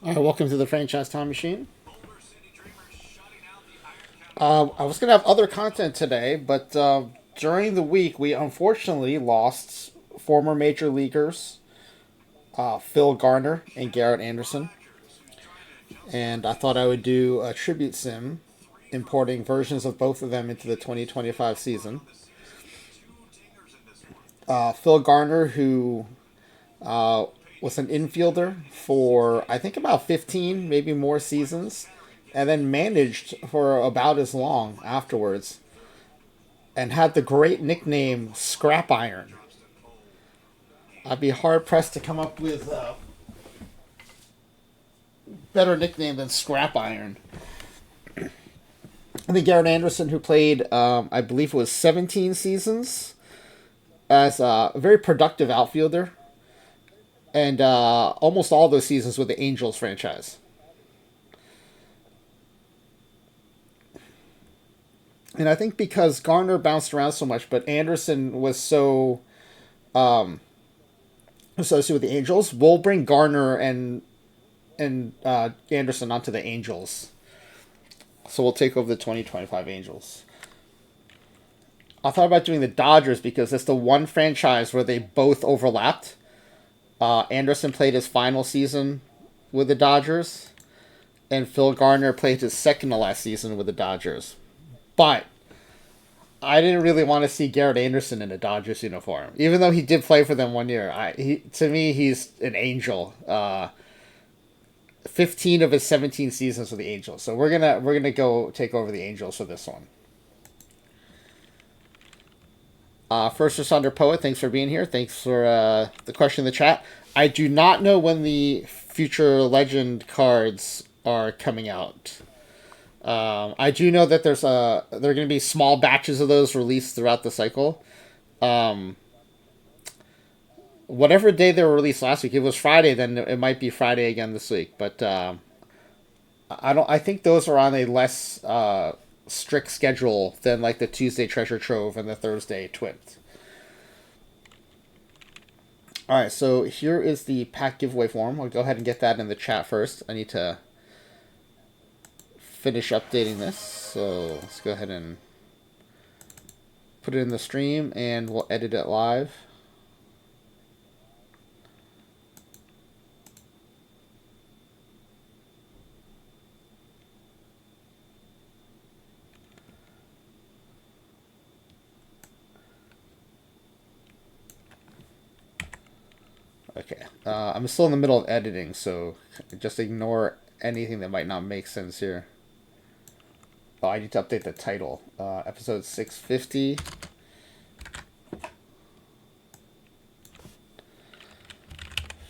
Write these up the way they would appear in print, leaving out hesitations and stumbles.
All right, welcome to the Franchise Time Machine. I was going to have other content today, but during the week, we unfortunately lost former major leaguers Phil Garner and Garrett Anderson. And I thought I would do a tribute sim, importing versions of both of them into the 2025 season. Phil Garner, who uh, was an infielder for I think about 15, maybe more seasons, and then managed for about as long afterwards, and had the great nickname Scrap Iron. I'd be hard pressed to come up with a better nickname than Scrap Iron. I think Garrett Anderson, who played, I believe it was 17 seasons, as a very productive outfielder, and almost all those seasons with the Angels franchise. And I think because Garner bounced around so much, but Anderson was so associated with the Angels, we'll bring Garner and Anderson onto the Angels. So we'll take over the 2025 Angels. I thought about doing the Dodgers because it's the one franchise where they both overlapped. Anderson played his final season with the Dodgers, and Phil Garner played his second to last season with the Dodgers. But I didn't really want to see Garrett Anderson in a Dodgers uniform, even though he did play for them 1 year. To me, he's an angel. 15 of his 17 seasons with the Angels, so we're gonna go take over the Angels for this one. First responder poet, thanks for being here. Thanks for the question in the chat. I do not know when the future legend cards are coming out. I do know that there are going to be small batches of those released throughout the cycle. Whatever day they were released last week, it was Friday. Then it might be Friday again this week. But I don't. I think those are on a less strict schedule than like the Tuesday Treasure Trove and the Thursday Twins. All right, so here is the pack giveaway form. I'll go ahead and get that in the chat first. I need to finish updating this, so let's go ahead and put it in the stream, and we'll edit it live. Okay, I'm still in the middle of editing, so just ignore anything that might not make sense here. Oh, I need to update the title. Episode 650.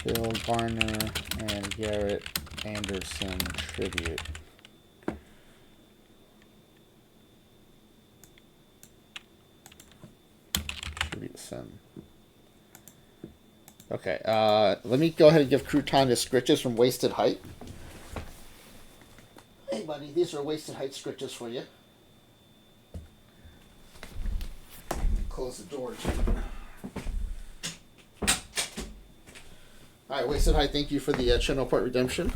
Phil Garner and Garrett Anderson tribute. Tribute sim. Okay, let me go ahead and give Crouton his scritches from Wasted Height. Hey, buddy, these are Wasted Height scritches for you. Close the door, too. Alright, Wasted Height, thank you for the Channel Point Redemption.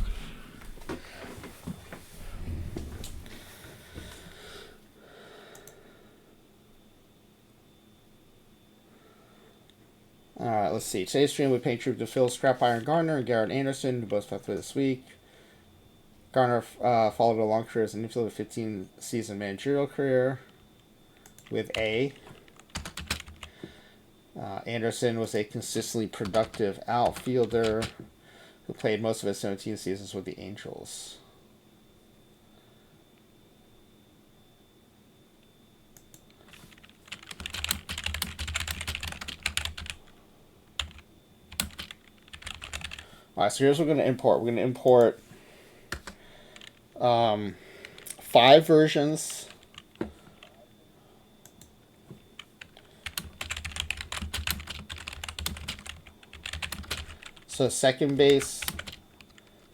Alright, let's see. Today's stream we paid tribute to Phil Scrap Iron Garner and Garrett Anderson, who both passed away this week. Garner followed a long career as an infielder with 15-season managerial career with A. Anderson was a consistently productive outfielder who played most of his 17 seasons with the Angels. Alright, so here's what we're going to import. We're going to import 5 versions so second base,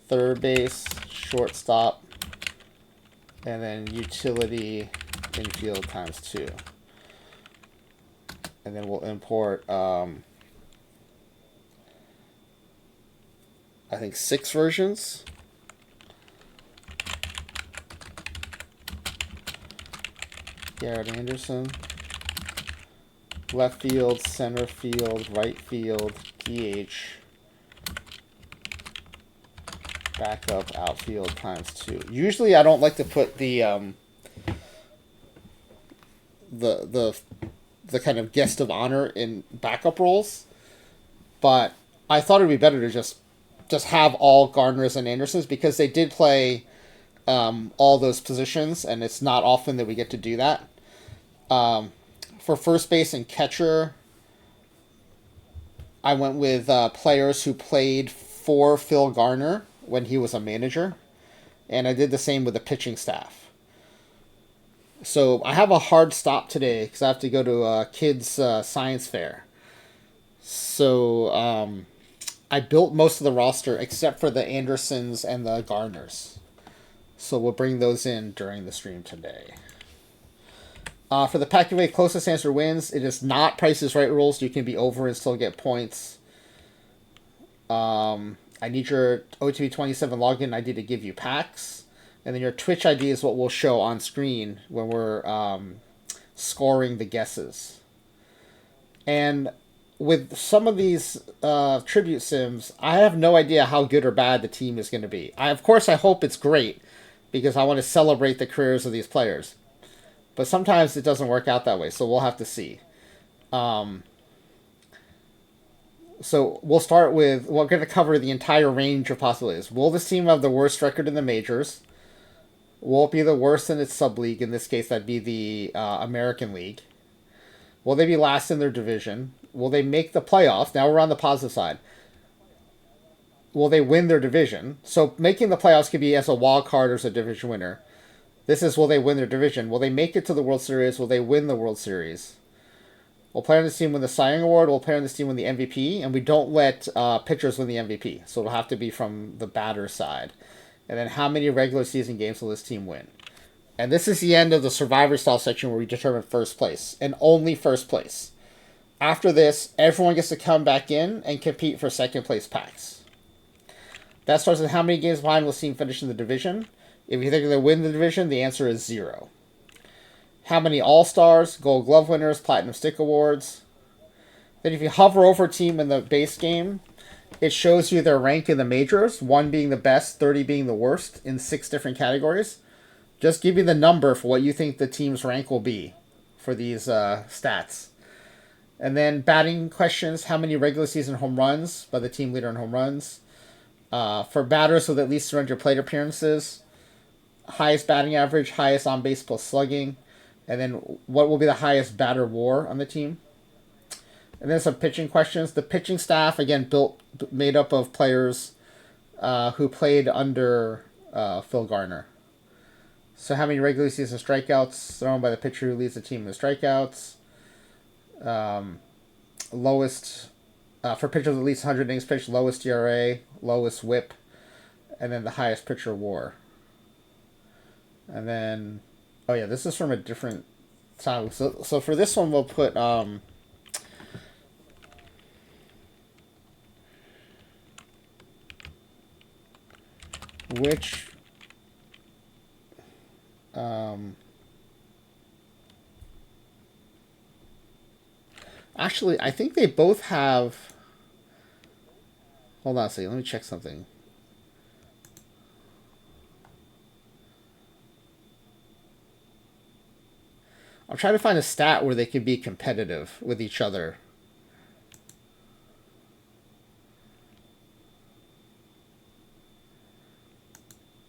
third base, shortstop, and then utility infield times 2. And then we'll import I think 6 versions Garret Anderson. Left field, center field, right field, DH. Backup, outfield ×2. Usually I don't like to put the kind of guest of honor in backup roles, but I thought it'd be better to just have all Garners and Andersons because they did play all those positions, and it's not often that we get to do that. For first base and catcher, I went with players who played for Phil Garner when he was a manager, and I did the same with the pitching staff. So I have a hard stop today because I have to go to a kids' science fair. So I built most of the roster except for the Andersons and the Garners. So we'll bring those in during the stream today. For the pack giveaway, closest answer wins. It is not Price is Right rules. You can be over and still get points. I need your OOTP27 login ID to give you packs. And then your Twitch ID is what we'll show on screen when we're scoring the guesses. And with some of these tribute sims, I have no idea how good or bad the team is going to be. Of course, I hope it's great because I want to celebrate the careers of these players. But sometimes it doesn't work out that way, so we'll have to see. So we'll start with, we're going to cover the entire range of possibilities. Will this team have the worst record in the majors? Will it be the worst in its sub-league? In this case, that'd be the American League. Will they be last in their division? Will they make the playoffs? Now we're on the positive side. Will they win their division? So making the playoffs could be as a wild card or as a division winner. This is, will they win their division? Will they make it to the World Series? Will they win the World Series? Will player on this team win the Cy Young Award? Will player on this team win the MVP? And we don't let pitchers win the MVP. So it'll have to be from the batter side. And then how many regular season games will this team win? And this is the end of the Survivor Style section where we determine first place. And only first place. After this, everyone gets to come back in and compete for second place packs. That starts with how many games behind will this team finish in the division? If you think they'll win the division, the answer is 0. How many All-Stars, Gold Glove winners, Platinum Stick Awards? Then if you hover over a team in the base game, it shows you their rank in the majors, 1 being the best, 30 being the worst, in 6 different categories. Just give you the number for what you think the team's rank will be for these stats. And then batting questions, how many regular season home runs by the team leader in home runs? For batters with at least 300 plate appearances, highest batting average, highest on base plus slugging, and then what will be the highest batter WAR on the team. And then some pitching questions. The pitching staff, again, made up of players who played under Phil Garner. So how many regular season strikeouts thrown by the pitcher who leads the team in the strikeouts? Lowest, for pitchers with at least 100 innings pitched, lowest ERA, lowest WHIP, and then the highest pitcher WAR. And then, oh yeah, this is from a different time. So for this one, we'll put which actually, I think they both have. Hold on a second. Let me check something. I'm trying to find a stat where they can be competitive with each other.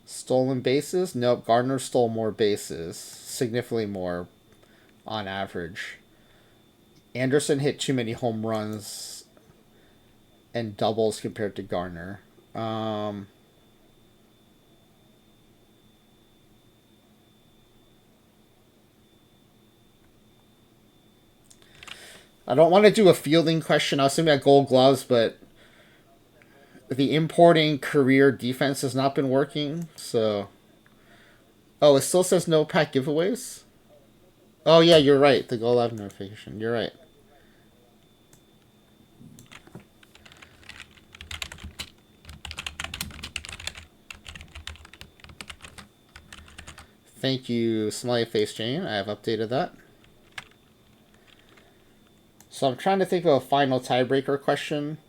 Stolen bases? Nope, Gardner stole more bases. Significantly more on average. Anderson hit too many home runs and doubles compared to Garner. I don't want to do a fielding question. I was thinking about Gold Gloves, but the importing career defense has not been working. So, oh, it still says no pack giveaways? Oh, yeah, you're right. The Gold Glove notification. You're right. Thank you, Smiley Face Jane. I have updated that. So I'm trying to think of a final tiebreaker question.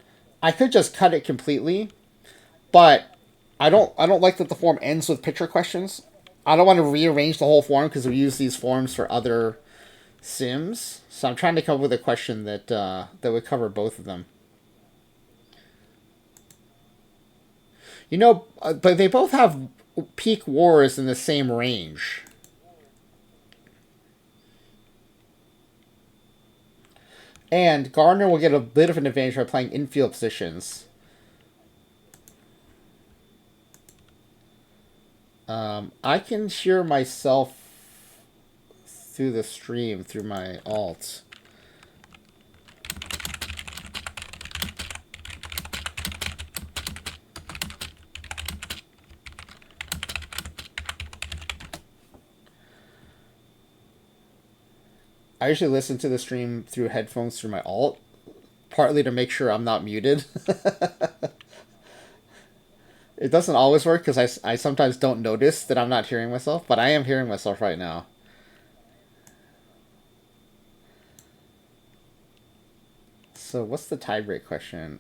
I could just cut it completely, but I don't like that the form ends with picture questions. I don't want to rearrange the whole form because we use these forms for other sims. So I'm trying to come up with a question that that would cover both of them. You know, but they both have peak wars in the same range. And Garner will get a bit of an advantage by playing infield positions. I can hear myself through the stream through my alt. I usually listen to the stream through headphones through my alt, partly to make sure I'm not muted. It doesn't always work because I sometimes don't notice that I'm not hearing myself, but I am hearing myself right now. So what's the tiebreak question?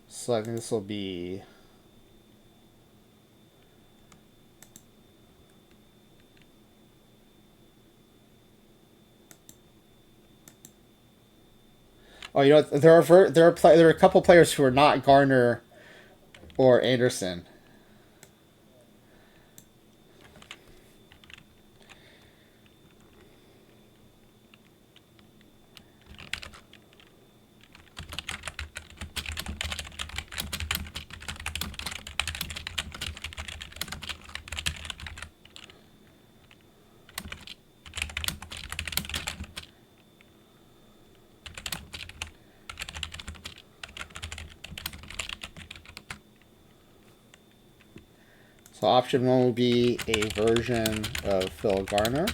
So I think this will be... Oh, you know, there are a couple players who are not Garner or Anderson. So option one will be a version of Phil Garner.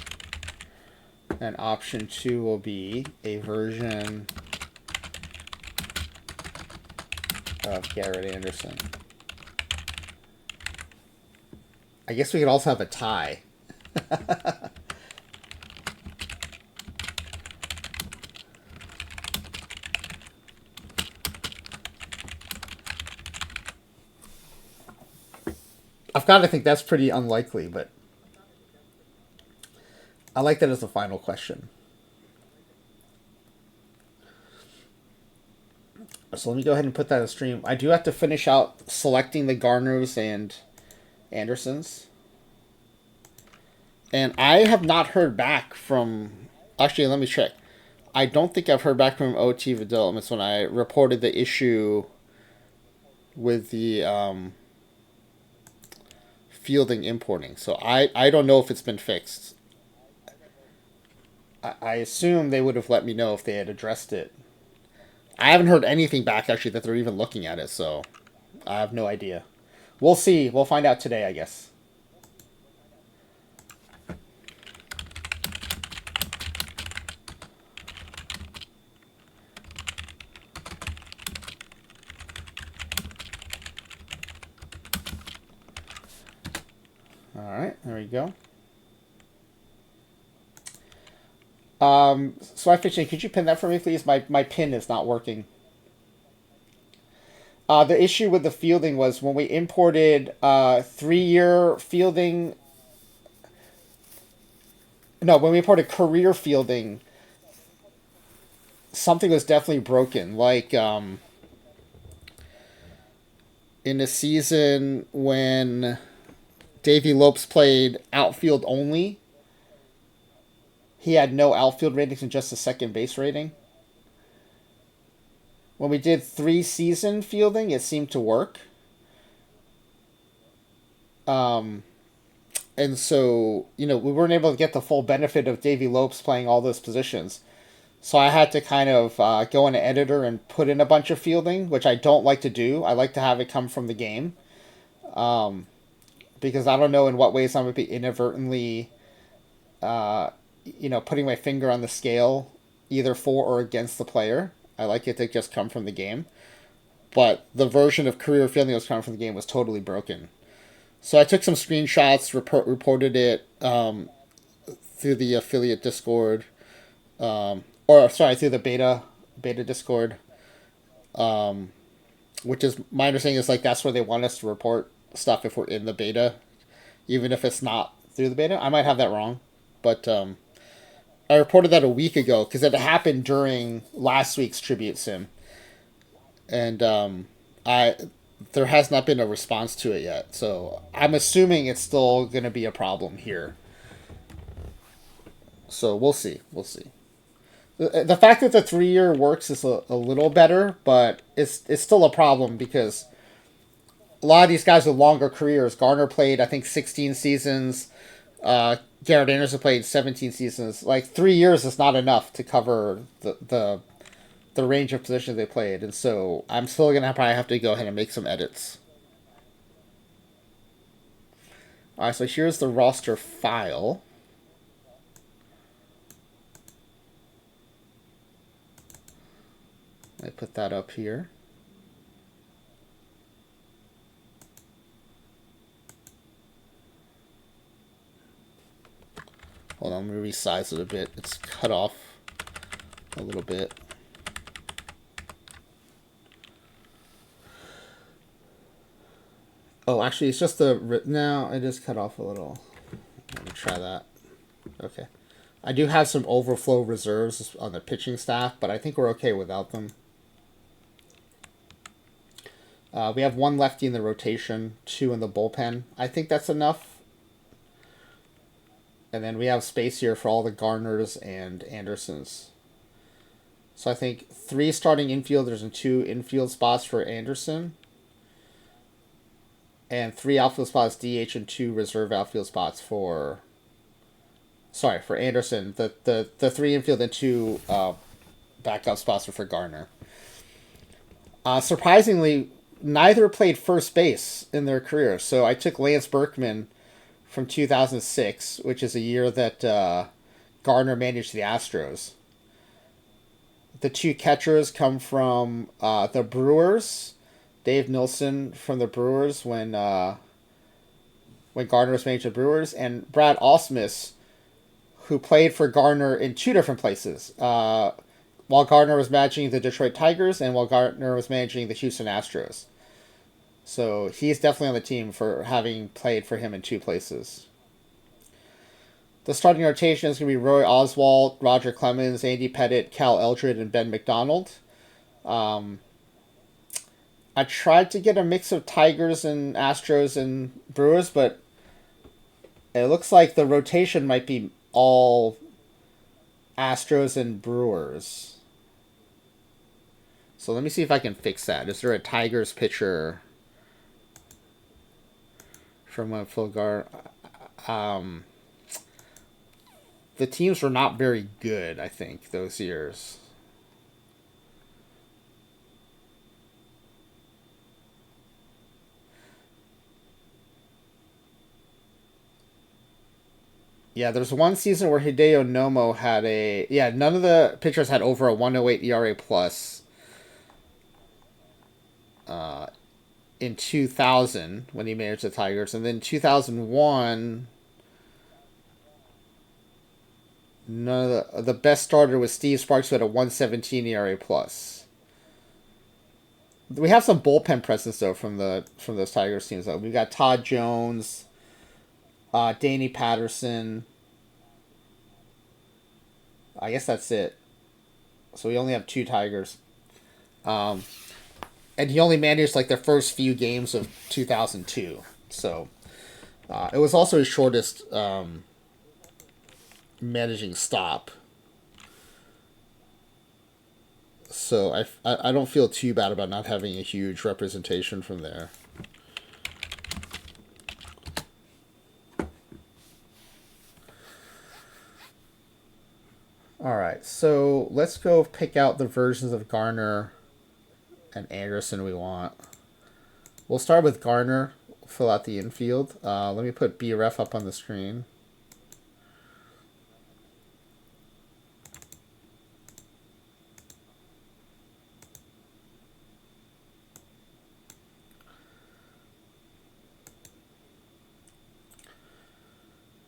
And option two will be a version of Garret Anderson. I guess we could also have a tie. I've got to think that's pretty unlikely, but I like that as the final question. So let me go ahead and put that in stream. I do have to finish out selecting the Garners and Andersons. And I have not heard back from... Actually, let me check. I don't think I've heard back from OT Developments when I reported the issue with the fielding importing. So I don't know if it's been fixed. I assume they would have let me know if they had addressed it. I haven't heard anything back, actually, that they're even looking at it, so I have no idea. We'll see. We'll find out today, I guess. All right, there we go. So I fishing. Could you pin that for me, please? My pin is not working. The issue with the fielding was when we imported 3-year fielding. No, when we imported career fielding, something was definitely broken. Like in a season when Davey Lopes played outfield only, he had no outfield ratings and just a second base rating. When we did 3-season fielding, it seemed to work. And so, we weren't able to get the full benefit of Davey Lopes playing all those positions. So I had to kind of go in an editor and put in a bunch of fielding, which I don't like to do. I like to have it come from the game, because I don't know in what ways I'm going to be inadvertently, uh, putting my finger on the scale either for or against the player. I like it to just come from the game. But the version of career fielding that was coming from the game was totally broken. So I took some screenshots, reported it through the affiliate Discord, or sorry, through the beta Discord, which is my understanding is like that's where they want us to report stuff if we're in the beta, even if it's not through the beta. I might have that wrong, but I reported that a week ago because it happened during last week's tribute sim, and I there has not been a response to it yet. So I'm assuming it's still going to be a problem here. So we'll see. We'll see. The fact that the 3 year works is a little better, but it's still a problem because a lot of these guys with longer careers. Garner played, I think, 16 seasons. Garret Anderson played 17 seasons. Like 3 years is not enough to cover the range of positions they played, and so I'm still gonna probably have to go ahead and make some edits. All right, so here's the roster file. I put that up here. Hold on, let me resize it a bit. It's cut off a little bit. Oh, actually, it's just the... No, it is cut off a little. Let me try that. Okay. I do have some overflow reserves on the pitching staff, but I think we're okay without them. We have one lefty in the rotation, 2 in the bullpen. I think that's enough. And then we have space here for all the Garners and Andersons. So I think 3 starting infielders and 2 infield spots for Anderson. And 3 outfield spots DH and 2 reserve outfield spots for... Sorry, for Anderson. The 3 infield and 2 backup spots are for Garner. Surprisingly, neither played first base in their career. So I took Lance Berkman from 2006, which is a year that Garner managed the Astros. The 2 catchers come from the Brewers. Dave Nilsson from the Brewers when Garner was managing the Brewers, and Brad Ausmus, who played for Garner in 2 different places. While Garner was managing the Detroit Tigers and while Garner was managing the Houston Astros. So he's definitely on the team for having played for him in 2 places. The starting rotation is going to be Roy Oswalt, Roger Clemens, Andy Pettitte, Cal Eldred, and Ben McDonald. I tried to get a mix of Tigers and Astros and Brewers, but it looks like the rotation might be all Astros and Brewers. So let me see if I can fix that. Is there a Tigers pitcher from a Philgar? The teams were not very good, I think, those years. Yeah, there's one season where Hideo Nomo had a... Yeah, none of the pitchers had over a 108 ERA plus in 2000 when he managed the Tigers. And then 2001, none of the best starter was Steve Sparks, who had a 117 ERA plus. We have some bullpen presence, though, from those Tigers teams, though. We've got Todd Jones... Danny Patterson. I guess that's it. So we only have 2 Tigers. And he only managed like the first few games of 2002. So it was also his shortest managing stop. So I don't feel too bad about not having a huge representation from there. All right, so let's go pick out the versions of Garner and Anderson we want. We'll start with Garner, fill out the infield. Let me put BREF up on the screen.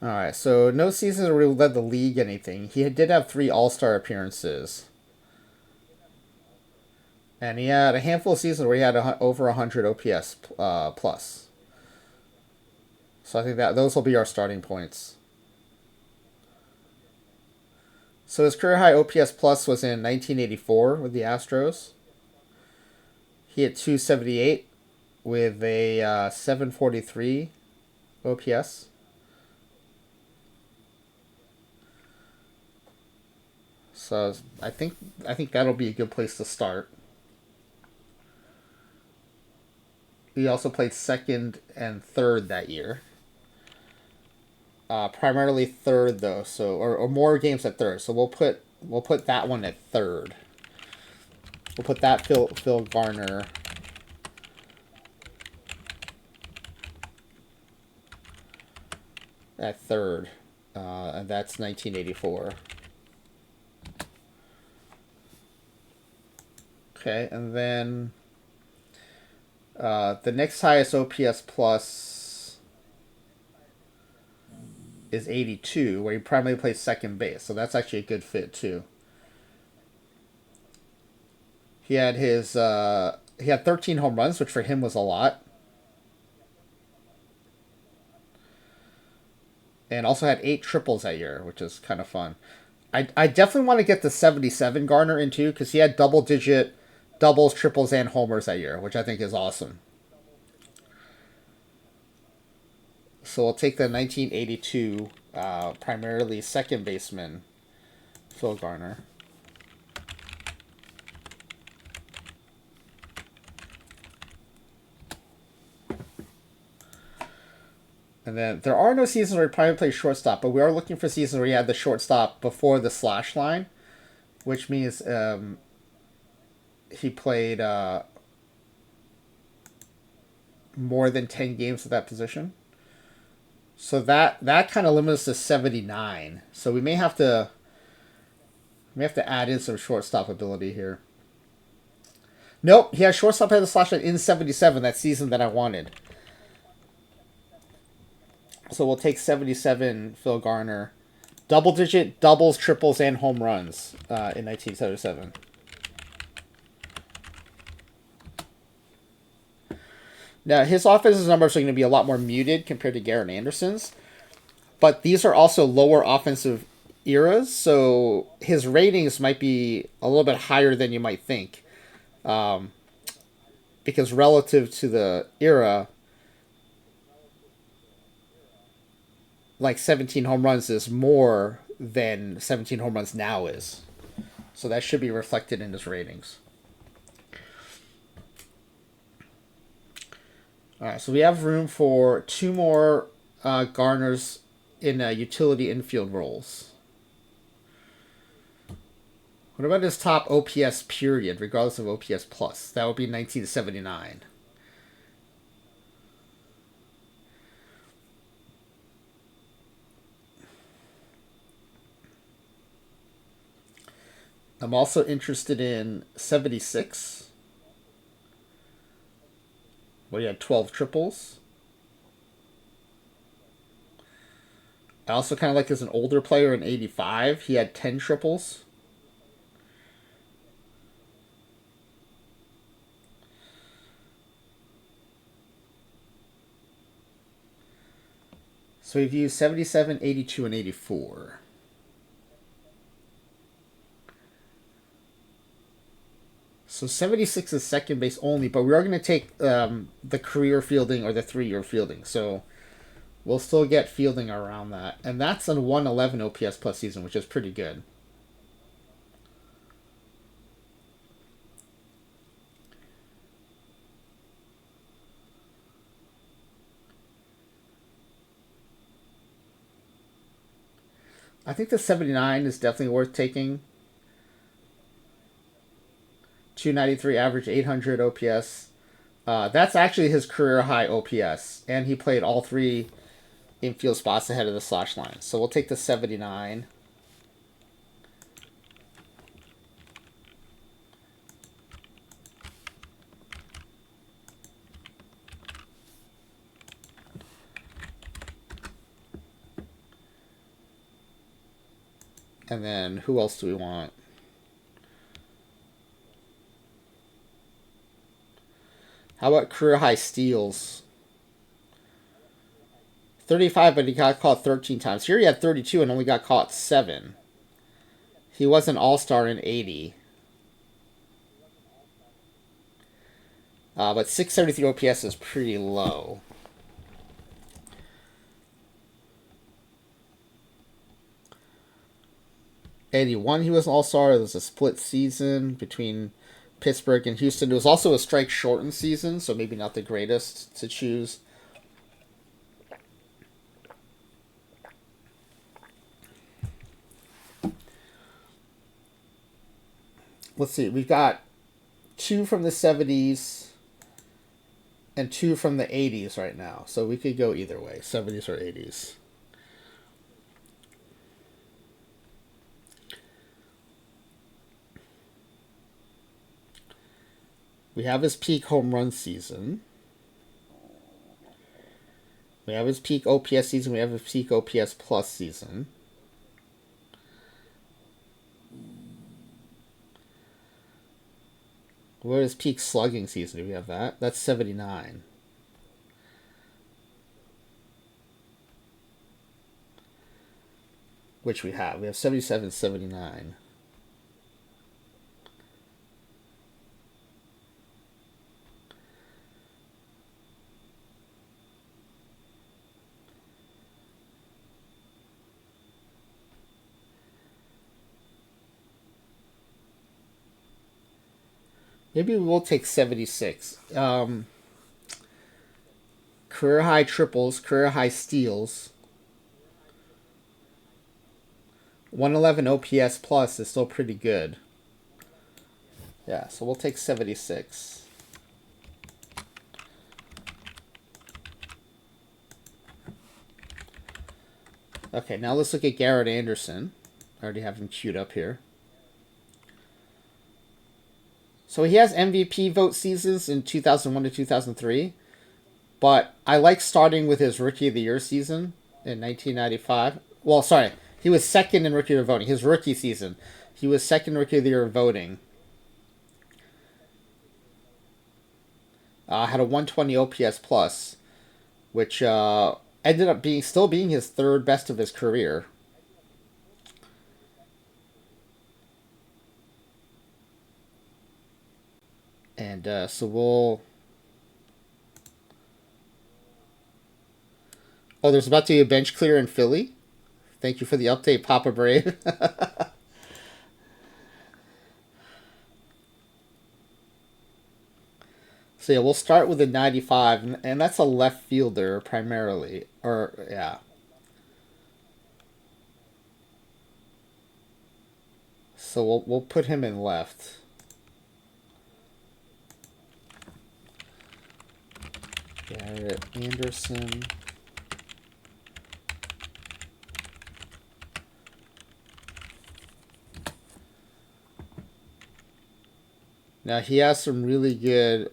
All right, so no seasons where he led the league anything. He did have 3 All-Star appearances. And he had a handful of seasons where he had over 100 OPS plus. So I think that those will be our starting points. So his career high OPS plus was in 1984 with the Astros. He hit 278 with a 743 OPS. So I think that'll be a good place to start. He also played second and third that year. Primarily third though, so or more games at third. So we'll put that one at third. We'll put that Phil Garner at third, and that's 1984. Okay, and then the next highest OPS plus is 82, where he primarily plays second base. So that's actually a good fit too. He had 13 home runs, which for him was a lot. And also had 8 triples that year, which is kind of fun. I definitely want to get the 77 Garner in too, because he had double-digit doubles, triples, and homers that year, which I think is awesome. So we'll take the 1982 primarily second baseman, Phil Garner. And then there are no seasons where he probably plays shortstop, but we are looking for seasons where he had the shortstop before the slash line, which means he played more than 10 games at that position. So that kind of limits us to 79. So we may have to add in some shortstop ability here. Nope, he has shortstop at the slash line in 77, that season that I wanted. So we'll take 77 Phil Garner. Double-digit doubles, triples, and home runs in 1977. Now, his offensive numbers are going to be a lot more muted compared to Garrett Anderson's. But these are also lower offensive eras, so his ratings might be a little bit higher than you might think. Because relative to the era, like 17 home runs is more than 17 home runs now is. So that should be reflected in his ratings. All right, so we have room for 2 more Garners in utility infield roles. What about his top OPS period, regardless of OPS plus? That would be 1979. I'm also interested in 76, where he had 12 triples. I also kind of like as an older player in 85. He had 10 triples. So we've used 77, 82, and 84. So 76 is second base only, but we are going to take the career fielding or the 3-year fielding. So we'll still get fielding around that. And that's a 111 OPS plus season, which is pretty good. I think the 79 is definitely worth taking. 293 average, 800 OPS. That's actually his career high OPS, and he played all three infield spots ahead of the slash line. So we'll take the 79. And then who else do we want? How about career high steals? 35, but he got caught 13 times. Here he had 32 and only got caught 7. He was an all-star in 80. But 673 OPS is pretty low. '81, he was an all-star. It was a split season between Pittsburgh and Houston. It was also a strike-shortened season, so maybe not the greatest to choose. Let's see. We've got 2 from the 70s and 2 from the 80s right now. So we could go either way, 70s or 80s. We have his peak home run season. We have his peak OPS season. We have his peak OPS plus season. What is peak slugging season? Do we have that? That's 79. Which we have. We have 77, 79. Maybe we'll take 76. Career high triples, career high steals. 111 OPS plus is still pretty good. Yeah, so we'll take 76. Okay, now let's look at Garret Anderson. I already have him queued up here. So he has MVP vote seasons in 2001 to 2003, but I like starting with his Rookie of the Year season in 1995. Well, sorry, he was second in Rookie of the Year voting. His rookie season, he was second Rookie of the Year voting. Had a 120 OPS plus, which ended up still being his third best of his career. And so we'll... Oh, there's about to be a bench clear in Philly. Thank you for the update, Papa Brave. So yeah, we'll start with a 95, and that's a left fielder primarily. Or, yeah. So we'll put him in left. Garret Anderson. Now he has some really good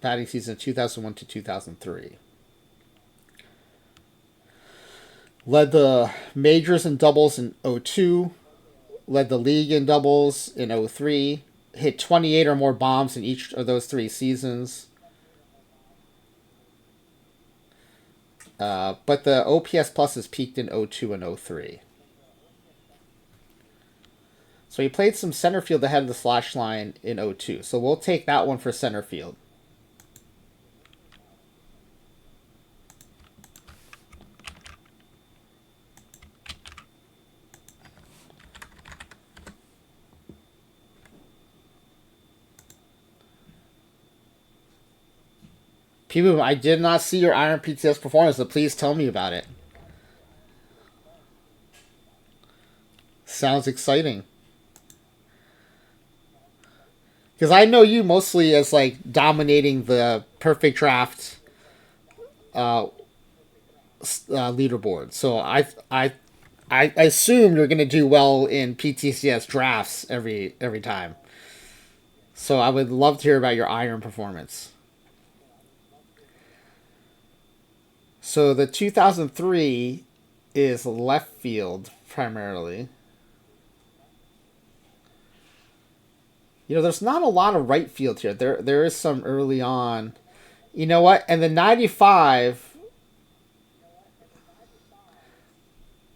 batting season 2001 to 2003. Led the majors in doubles in 02. Led the league in doubles in 03. Hit 28 or more bombs in each of those 3 seasons. But the OPS plus has peaked in 02 and 03. So he played some center field ahead of the slash line in 02. So we'll take that one for center field. People, I did not see your Iron PTS performance, so please tell me about it. sounds exciting. Because I know you mostly as like dominating the perfect draft leaderboard. So I assume you're going to do well in PTCS drafts every time. So I would love to hear about your iron performance. So the 2003 is left field primarily. You know, there's not a lot of right field here. There is some early on. You know what? And the 95,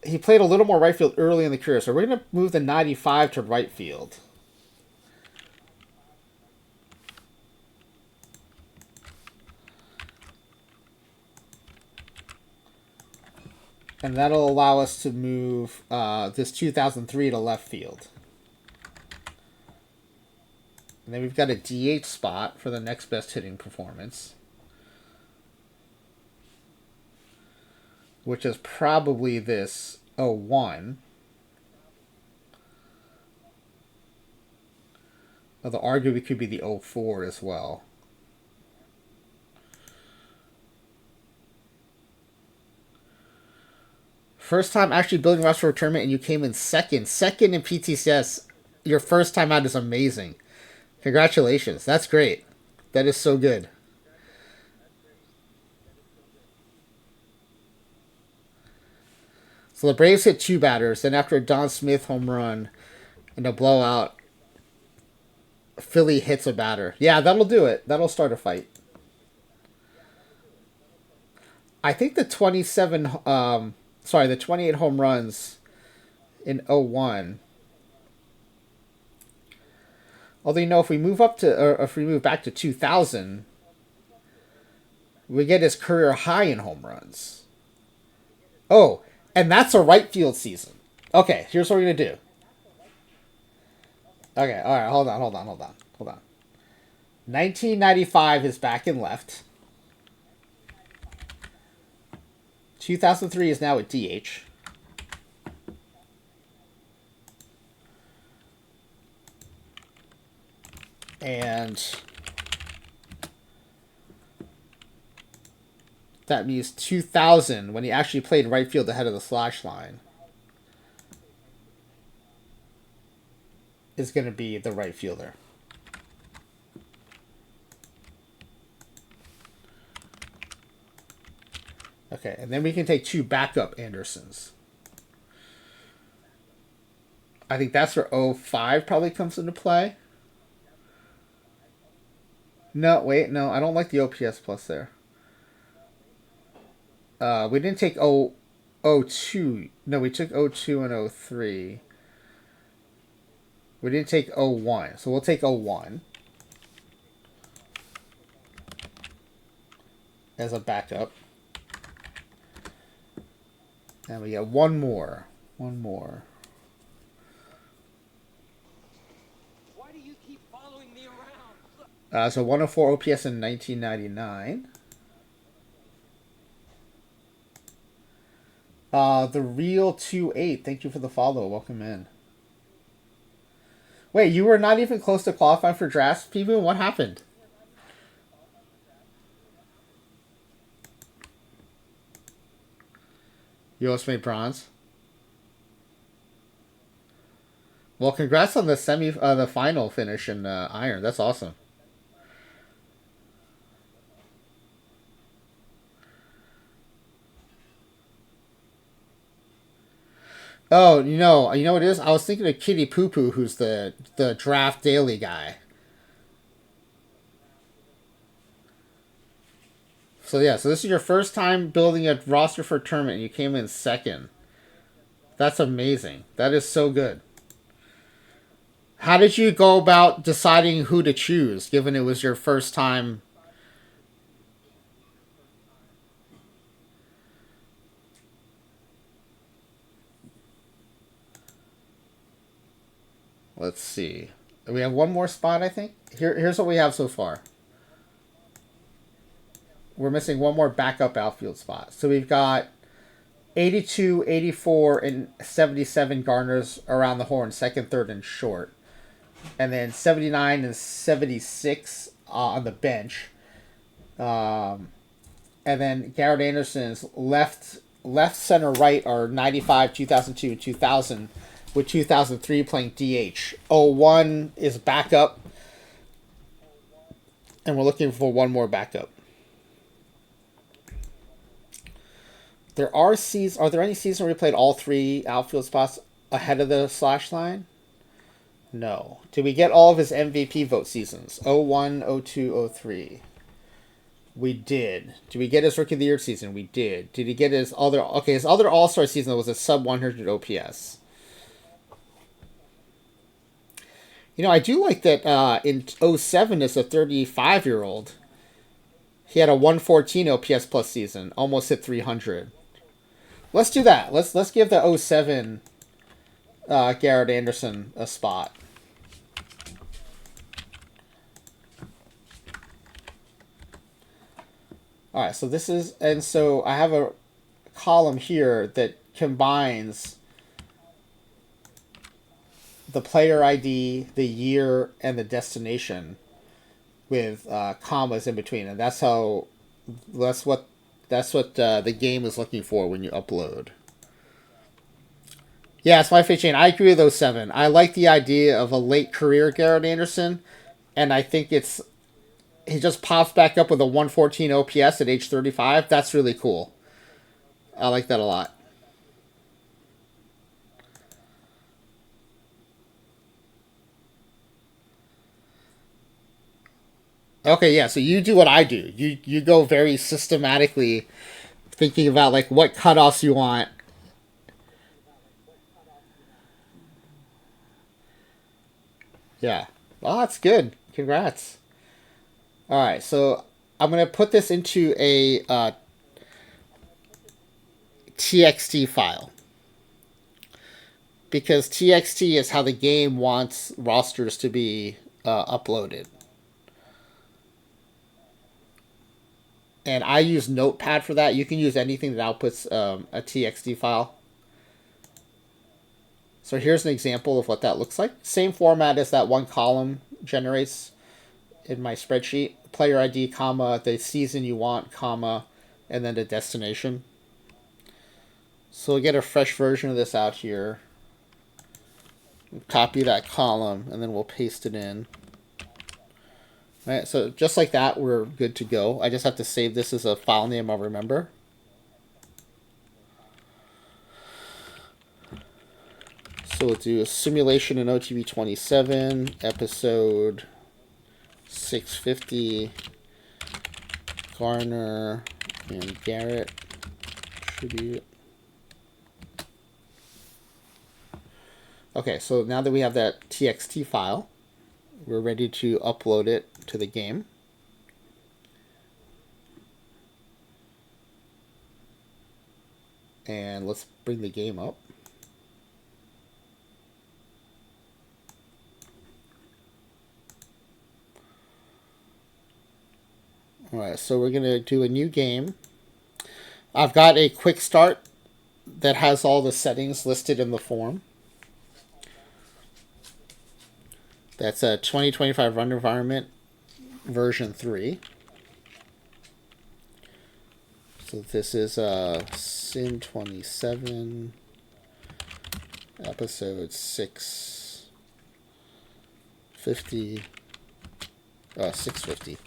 he played a little more right field early in the career. So we're going to move the 95 to right field. And that'll allow us to move this 2003 to left field. And then we've got a DH spot for the next best hitting performance, which is probably this 01. Although arguably could be the 04 as well. First time actually building a roster for a tournament and you came in second. Second in PTCS. Your first time out is amazing. Congratulations. That's great. That is so good. So the Braves hit 2 batters. Then after a Don Smith home run and a blowout, Philly hits a batter. Yeah, that'll do it. That'll start a fight. I think the 28 home runs in 01. Although, you know, if we move back to 2000, we get his career high in home runs. Oh, and that's a right field season. Okay, here's what we're going to do. Okay, all right, hold on. 1995 is back in left. 2003 is now at DH. And that means 2000, when he actually played right field ahead of the slash line, is going to be the right fielder. Okay, and then we can take 2 backup Andersons. I think that's where 05 probably comes into play. No, wait, no, I don't like the OPS plus there. We didn't take 02. No, we took 02 and 03. We didn't take 01, so we'll take 01 as a backup. And we got one more. Why do you keep following me around? So 104 OPS in 1999. The real 28. Thank you for the follow. Welcome in. Wait, you were not even close to qualifying for drafts, P-Boom? What happened? You almost made bronze. Well, congrats on the the final finish in iron. That's awesome. Oh, you know what it is? I was thinking of Kitty Poo Poo, who's the draft daily guy. So yeah, so this is your first time building a roster for a tournament, and you came in second. That's amazing. That is so good. How did you go about deciding who to choose, given it was your first time? Let's see. We have one more spot, I think. Here's what we have so far. We're missing one more backup outfield spot. So we've got 82, 84, and 77 Garners around the horn, second, third, and short. And then 79 and 76 on the bench. And then Garret Anderson's left, center, right are 95, 2002, and 2000, with 2003 playing DH. 01 is backup, and we're looking for one more backup. Are there any seasons where we played all three outfield spots ahead of the slash line? No. Did we get all of his MVP vote seasons? 01, 02, 03. We did. Did we get his Rookie of the Year season? We did. Did he get his other... Okay, his other All-Star season was a sub-100 OPS. You know, I do like that in 07 as a 35-year-old, he had a 114 OPS plus season. Almost hit 300. Let's do that. Let's give the 07 Garret Anderson a spot. All right, so this is, and so I have a column here that combines the player ID, the year, and the destination with commas in between, and that's what the game is looking for when you upload. Yeah, it's my face chain. I agree with 07. I like the idea of a late career Garret Anderson, and I think he just pops back up with a 114 OPS at age 35. That's really cool. I like that a lot. Okay, yeah, so you do what I do. You go very systematically thinking about like what cutoffs you want. Yeah. Well, that's good. Congrats. All right, so I'm going to put this into a TXT file. Because TXT is how the game wants rosters to be uploaded. And I use Notepad for that. You can use anything that outputs a TXT file. So here's an example of what that looks like. Same format as that one column generates in my spreadsheet. Player ID, comma, the season you want, comma, and then the destination. So we'll get a fresh version of this out here. Copy that column, and then we'll paste it in. All right, so just like that, we're good to go. I just have to save this as a file name I'll remember. So we'll do a simulation in OOTP27, episode 650, Garner and Garret tribute. Okay, so now that we have that TXT file, we're ready to upload it to the game. And let's bring the game up. Alright, so we're going to do a new game. I've got a quick start that has all the settings listed in the form. That's a 2025 run environment version 3. So this is Sim 27 episode 650. 650.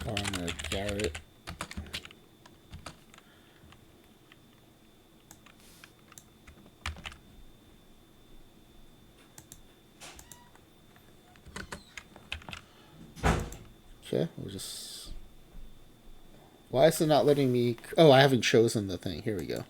Garner, Garret. Okay, we'll just... Why is it not letting me... Oh, I haven't chosen the thing. Here we go.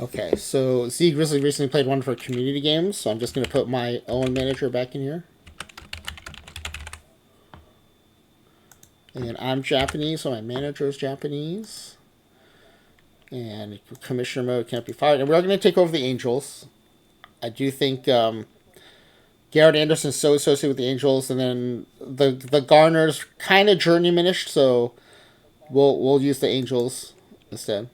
Okay, so Z Grizzly recently played one for community games, so I'm just going to put my own manager back in here. And I'm Japanese, so my manager is Japanese. And commissioner mode can't be fired. And we're going to take over the Angels. I do think Garret Anderson's so associated with the Angels, and then the Garner's kind of journeymanish, so we'll use the Angels instead.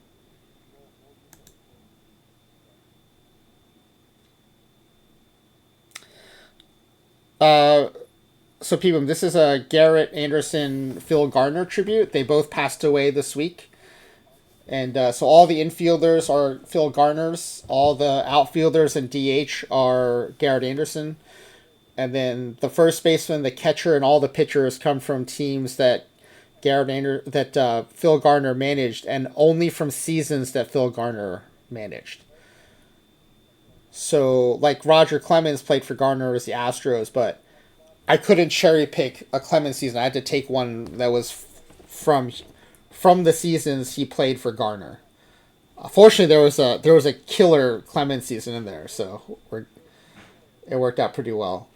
So people, this is a Garret Anderson Phil Garner tribute. They both passed away this week. And so all the infielders are Phil Garners. All the outfielders and DH are Garret Anderson. And then the first baseman, the catcher, and all the pitchers come from teams that Phil Garner managed, and only from seasons that Phil Garner managed. So, like Roger Clemens played for Garner as the Astros, but I couldn't cherry pick a Clemens season. I had to take one that was from the seasons he played for Garner. Fortunately, there was a killer Clemens season in there, so it worked out pretty well.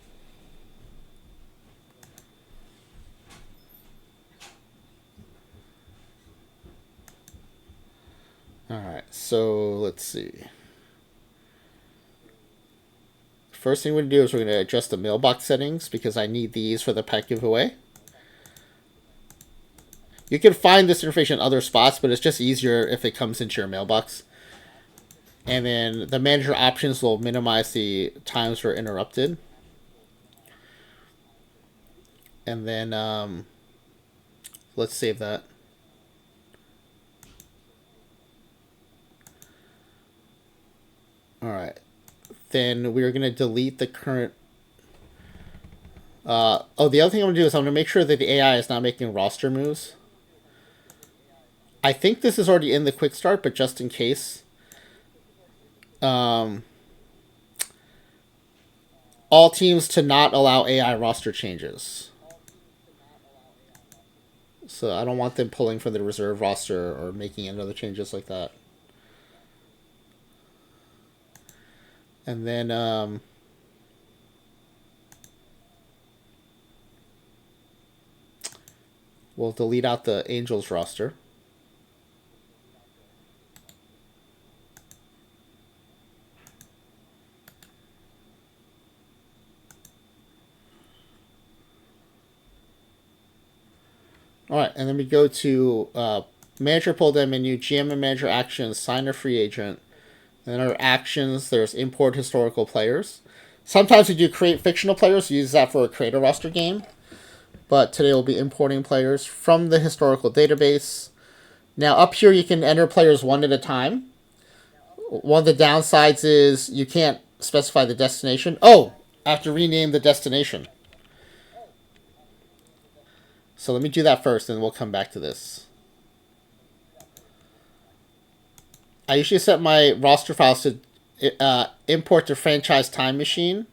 All right, so let's see. First thing we're going to do is we're going to adjust the mailbox settings because I need these for the pack giveaway. You can find this information in other spots, but it's just easier if it comes into your mailbox. And then the manager options will minimize the times we're interrupted. And then let's save that. All right. Then we're going to delete the current. The other thing I'm going to do is I'm going to make sure that the AI is not making roster moves. I think this is already in the quick start, but just in case. All teams to not allow AI roster changes. So I don't want them pulling from the reserve roster or making any other changes like that. And then we'll delete out the Angels roster. All right, and then we go to manager pull down menu, GM and manager actions, sign a free agent. And then our actions, there's import historical players. Sometimes we do create fictional players. We use that for a create a roster game. But today we'll be importing players from the historical database. Now up here you can enter players one at a time. One of the downsides is you can't specify the destination. Oh, I have to rename the destination. So let me do that first, and we'll come back to this. I usually set my roster files to import to franchise time machine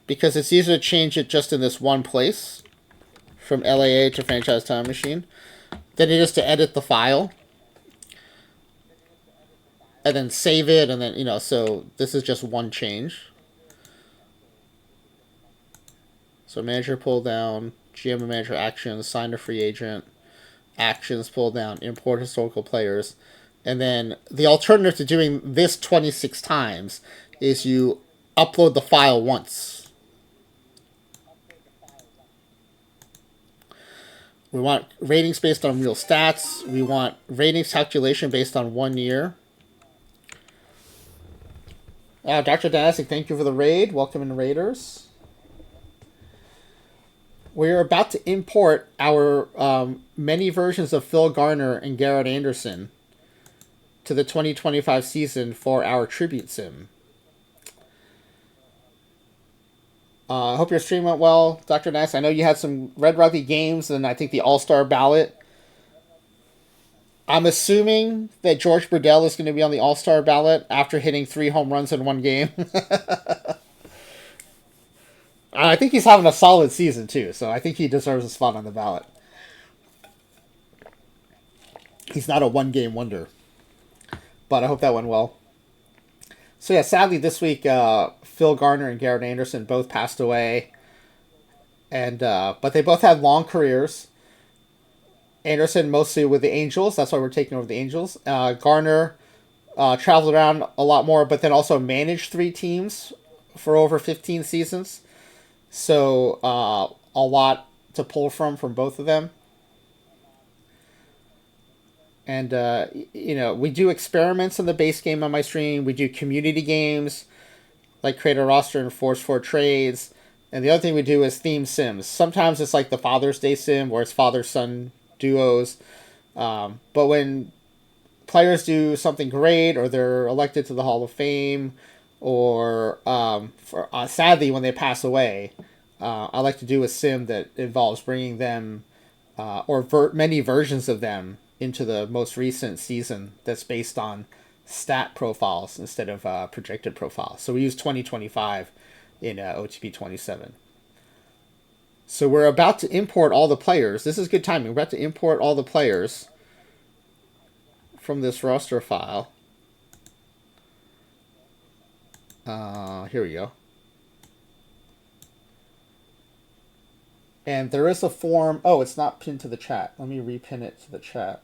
because it's easier to change it just in this one place from LAA to franchise time machine than it is to edit the file and then save it, and then, so this is just one change. So manager pull down, GM and manager actions, sign a free agent, actions pull down, import historical players. And then the alternative to doing this 26 times is you upload the file once. We want ratings based on real stats. We want ratings calculation based on 1 year. Dr. Danasik, thank you for the raid. Welcome in, Raiders. We're about to import our many versions of Phil Garner and Garret Anderson to the 2025 season for our tribute sim. I hope your stream went well, Dr. Ness. I know you had some Red Rugby games and I think the All-Star ballot. I'm assuming that George Burdell is going to be on the All-Star ballot after hitting 3 home runs in one game. I think he's having a solid season, too, so I think he deserves a spot on the ballot. He's not a one-game wonder. but I hope that went well. So yeah, sadly this week, Phil Garner and Garret Anderson both passed away, and but they both had long careers. Anderson mostly with the Angels, that's why we're taking over the Angels. Garner traveled around a lot more, but then also managed 3 teams for over 15 seasons. So a lot to pull from both of them. And, we do experiments in the base game on my stream. We do community games, like create a roster and force 4 trades. And the other thing we do is theme sims. Sometimes it's like the Father's Day sim, where it's father-son duos. But when players do something great, or they're elected to the Hall of Fame, or sadly, when they pass away, I like to do a sim that involves bringing them, many versions of them, into the most recent season that's based on stat profiles instead of projected profiles. So we use 2025 in OOTP27. So we're about to import all the players. This is good timing. We're about to import all the players from this roster file. Here we go. And there is a form. Oh, it's not pinned to the chat. Let me repin it to the chat.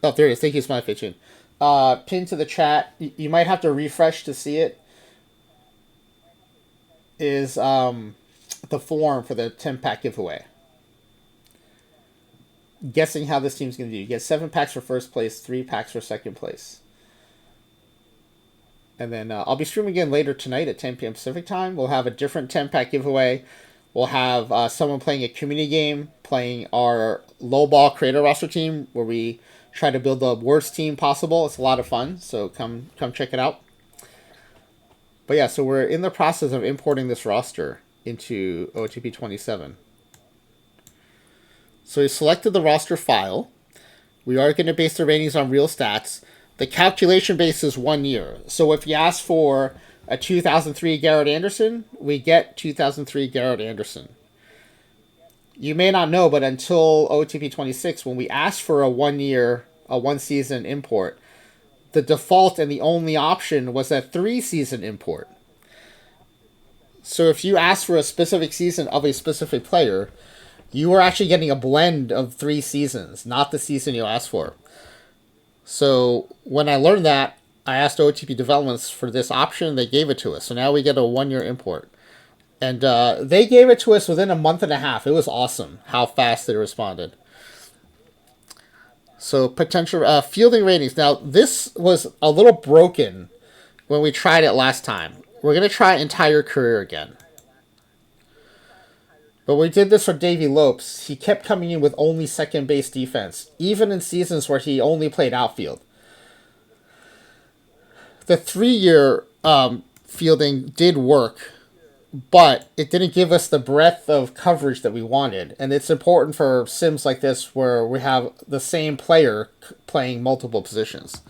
Oh, there it is. Thank you, Smiley Fitchin. Pinned to the chat. You might have to refresh to see it. Is the form for the 10-pack giveaway. Guessing how this team's going to do. You get 7 packs for first place, 3 packs for second place. And then I'll be streaming again later tonight at 10 p.m. Pacific time. We'll have a different 10-pack giveaway. We'll have someone playing a community game, playing our lowball creator roster team, where we try to build the worst team possible. It's a lot of fun, so come check it out. But yeah, so we're in the process of importing this roster into OOTP27. So we selected the roster file. We are going to base the ratings on real stats. The calculation base is 1 year. So if you ask for a 2003 Garret Anderson, we get 2003 Garret Anderson. You may not know, but until OOTP26, when we asked for a 1-season import, the default and the only option was a 3-season import. So if you ask for a specific season of a specific player, you are actually getting a blend of 3 seasons, not the season you asked for. So when I learned that, I asked OOTP Developments for this option. They gave it to us. So now we get a 1-year import. And they gave it to us within a month and a half. It was awesome how fast they responded. So potential fielding ratings. Now, this was a little broken when we tried it last time. We're going to try entire career again. But we did this for Davey Lopes. He kept coming in with only second base defense, even in seasons where he only played outfield. The 3-year fielding did work, but it didn't give us the breadth of coverage that we wanted. And it's important for sims like this where we have the same player playing multiple positions.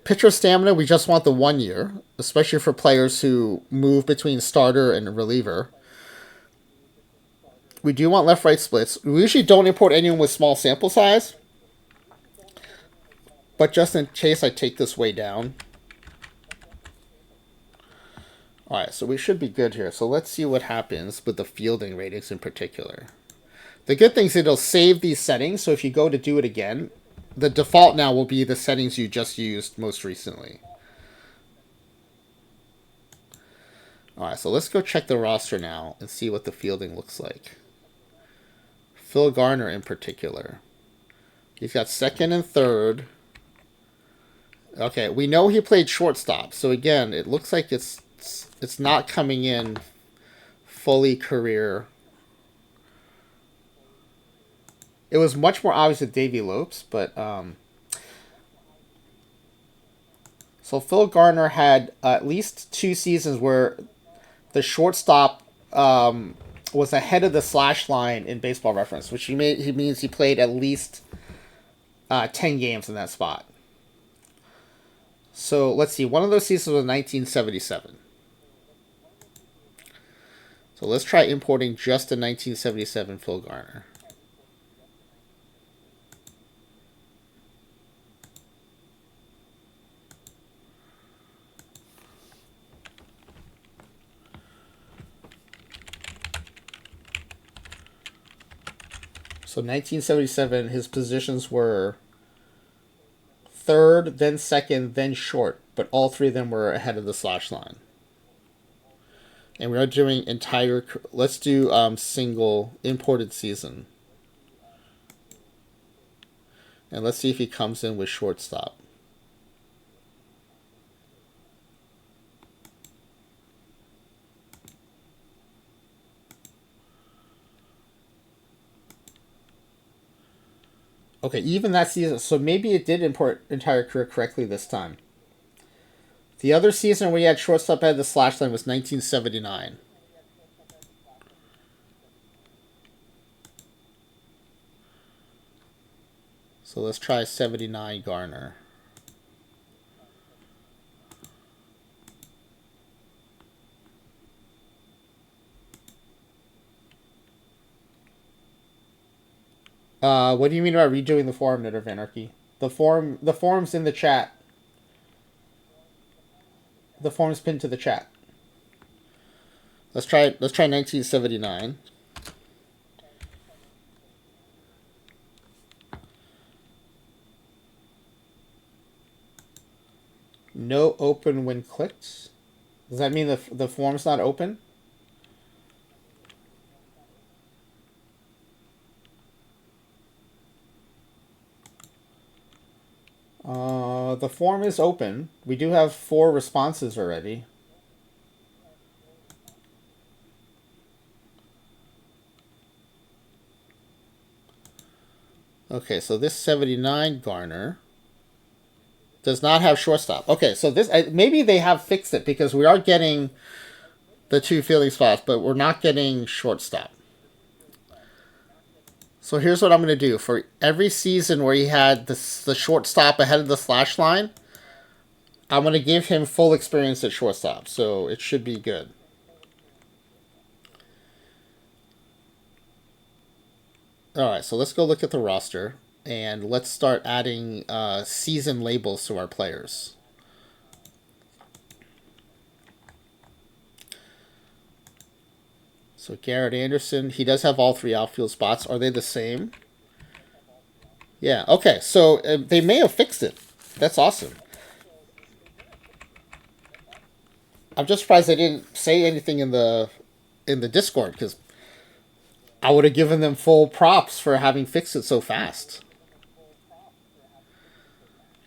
Pitcher stamina, we just want the 1 year, especially for players who move between starter and reliever. We do want left-right splits. We usually don't import anyone with small sample size, but just in case, I take this way down. Alright, so we should be good here. So let's see what happens with the fielding ratings in particular. The good thing is it'll save these settings, so if you go to do it again, the default now will be the settings you just used most recently. Alright, so let's go check the roster now and see what the fielding looks like. Phil Garner in particular. He's got second and third. Okay, we know he played shortstop, so again, it looks like it's not coming in fully career. It was much more obvious with Davey Lopes, but so Phil Garner had at least 2 seasons where the shortstop was ahead of the slash line in Baseball Reference, which he means he played at least 10 games in that spot. So let's see. One of those seasons was 1977. So let's try importing just the 1977 Phil Garner. So 1977, his positions were third, then second, then short, but all three of them were ahead of the slash line. And we are doing entire. Let's do single imported season, and let's see if he comes in with shortstop. Okay, even that season. So maybe it did import entire career correctly this time. The other season where he had shortstop ahead of the slash line was 1979. So let's try 79 Garner. What do you mean about redoing the forum, Knitter of Anarchy? The forum's in the chat. The form's pinned to the chat. Let's try 1979. No open when clicked. Does that mean the form's not open? The form is open. We do have 4 responses already. Okay, so this 79 Garner does not have shortstop. Okay, so this maybe they have fixed it because we are getting the 2 fielding spots, but we're not getting shortstop. So here's what I'm going to do. For every season where he had the shortstop ahead of the slash line, I'm going to give him full experience at shortstop. So it should be good. All right, so let's go look at the roster. And let's start adding season labels to our players. So Garret Anderson, he does have all 3 outfield spots. Are they the same? Yeah, okay. So they may have fixed it. That's awesome. I'm just surprised they didn't say anything in the Discord, because I would have given them full props for having fixed it so fast.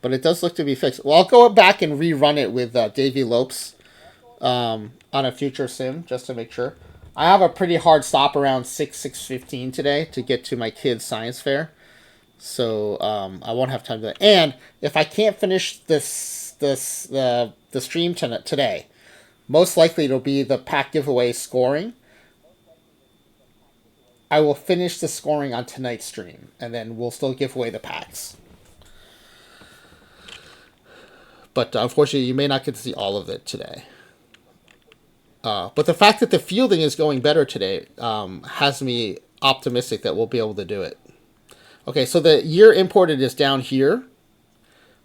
But it does look to be fixed. Well, I'll go back and rerun it with Davey Lopes on a future sim, just to make sure. I have a pretty hard stop around 6:15 today to get to my kids' science fair. So I won't have time to do that. And if I can't finish the stream today, most likely it'll be the pack giveaway scoring. I will finish the scoring on tonight's stream, and then we'll still give away the packs. But unfortunately, you may not get to see all of it today. But the fact that the fielding is going better today has me optimistic that we'll be able to do it. Okay, so the year imported is down here.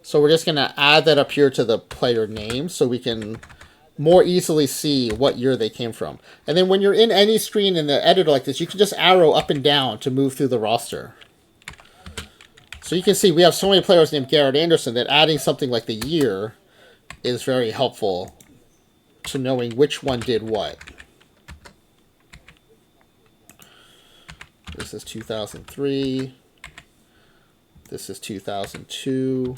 So we're just going to add that up here to the player name so we can more easily see what year they came from. And then when you're in any screen in the editor like this, you can just arrow up and down to move through the roster. So you can see we have so many players named Garret Anderson that adding something like the year is very helpful to knowing which one did what. This is 2003. This is 2002.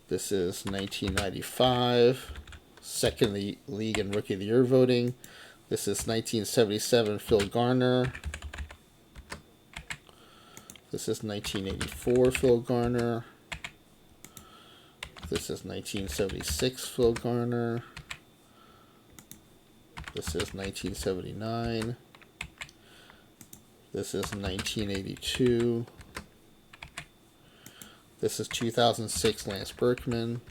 This is 1995. Second league and rookie of the year voting. This is 1977 Phil Garner. This is 1984 Phil Garner. This is 1976 Phil Garner. This is 1979. This is 1982. This is 2006 Lance Berkman.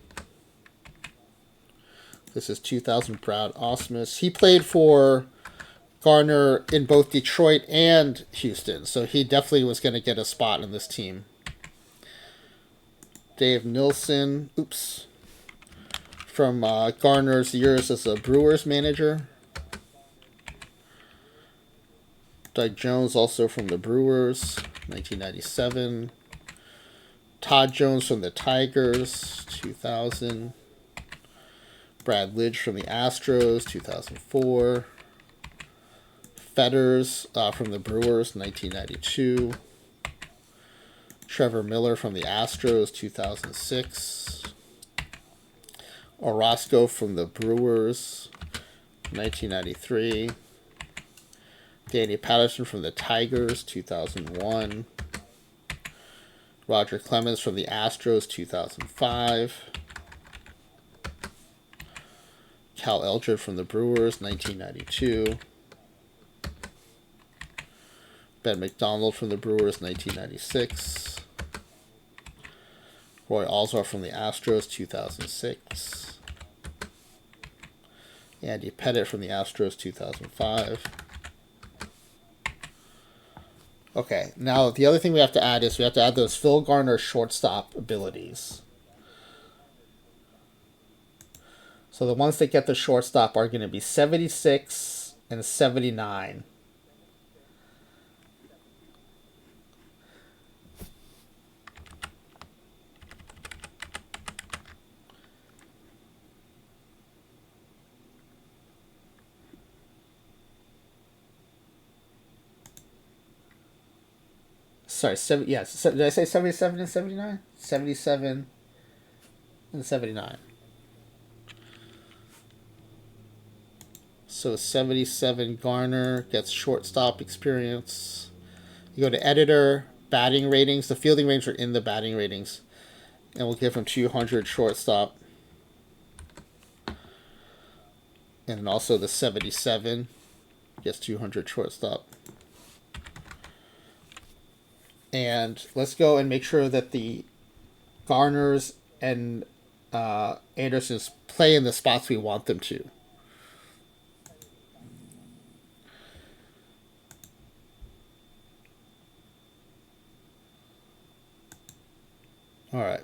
This is 2000 Brad Osmus. He played for Garner in both Detroit and Houston, so he definitely was going to get a spot in this team. Dave Nilsson, oops, from Garner's years as a Brewers manager. Doug Jones, also from the Brewers, 1997. Todd Jones from the Tigers, 2000. Brad Lidge from the Astros, 2004. Fetters from the Brewers, 1992. Trevor Miller from the Astros, 2006. Orozco from the Brewers, 1993. Danny Patterson from the Tigers, 2001. Roger Clemens from the Astros, 2005. Cal Eldred from the Brewers, 1992. Ben McDonald from the Brewers, 1996. Roy Alsvar from the Astros, 2006. Andy Pettit from the Astros, 2005. Okay, now the other thing we have to add is we have to add those Phil Garner shortstop abilities. So the ones that get the shortstop are going to be 76 and 79. Sorry, yes. Did I say 77 and 79? 77 and 79. So 77 Garner gets shortstop experience. You go to editor, batting ratings. The fielding ratings are in the batting ratings. And we'll give him 200 shortstop. And then also the 77 gets 200 shortstop. And let's go and make sure that the Garners and Andersons play in the spots we want them to. All right.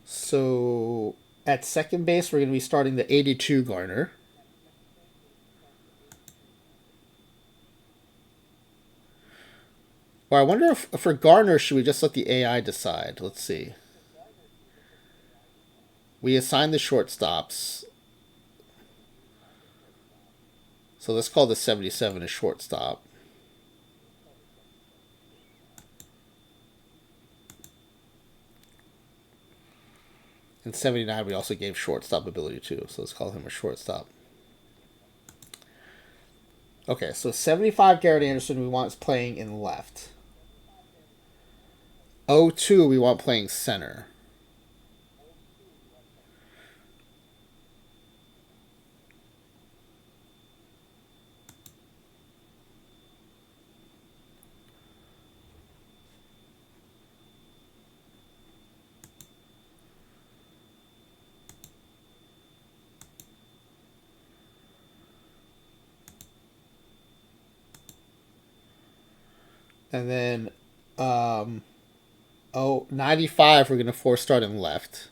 So at second base, we're going to be starting the 82 Garner. Or I wonder if for Garner, should we just let the AI decide? Let's see. We assign the shortstops. So let's call the 77 a shortstop. And 79 we also gave shortstop ability to, so let's call him a shortstop. Okay, so 75 Garrett Anderson we want is playing in left. 02 we want playing center. And then 95 we're going to force start in left.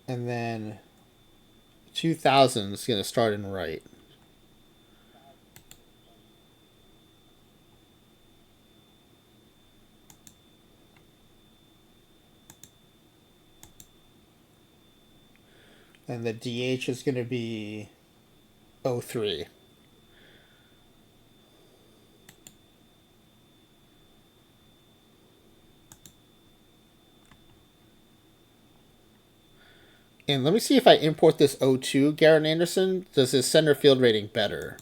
And then 2000 is going to start in right. And the DH is going to be 03. And let me see if I import this 02 Garrett Anderson. Does his center field rating better?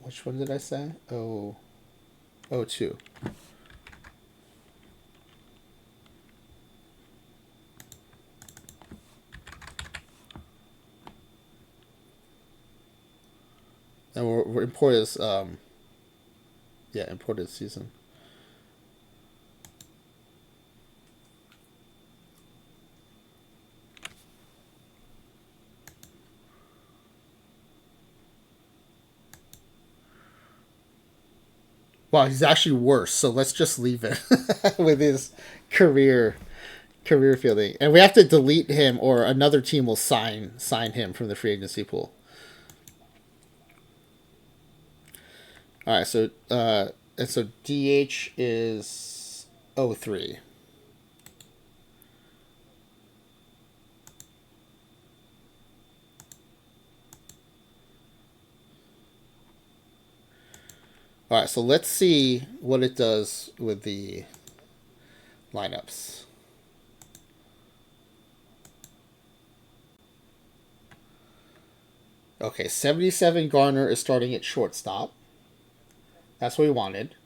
Which one did I say? Oh, 02. And we're imported imported season. Wow, he's actually worse. So let's just leave it with his career fielding, and we have to delete him, or another team will sign him from the free agency pool. All right, so and so DH is 03. All right, so let's see what it does with the lineups. Okay, 77 Garner is starting at shortstop. That's what we wanted.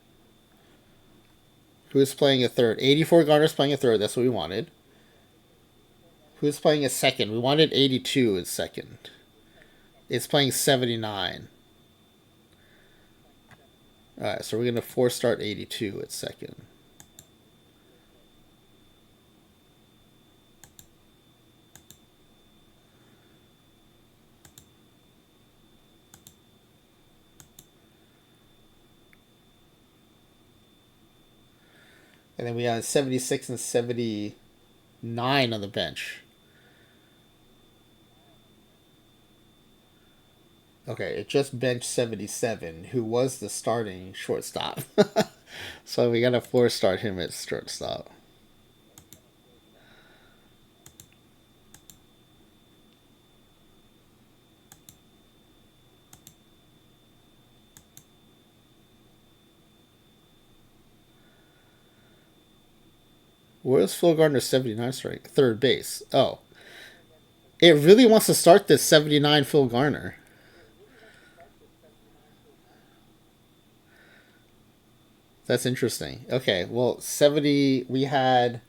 Who's playing a third? 84 Garner's playing a third. That's what we wanted. Who's playing a second? We wanted 82 as second. It's playing 79. All right, so we're going to force start 82 at second. And then we have 76 and 79 on the bench. Okay, it just benched 77, who was the starting shortstop. So we got to force start him at shortstop. Where's Phil Gardner 79 starting? Third base. Oh. It really wants to start this 79 Phil Garner. That's interesting. Okay, well, 70 we had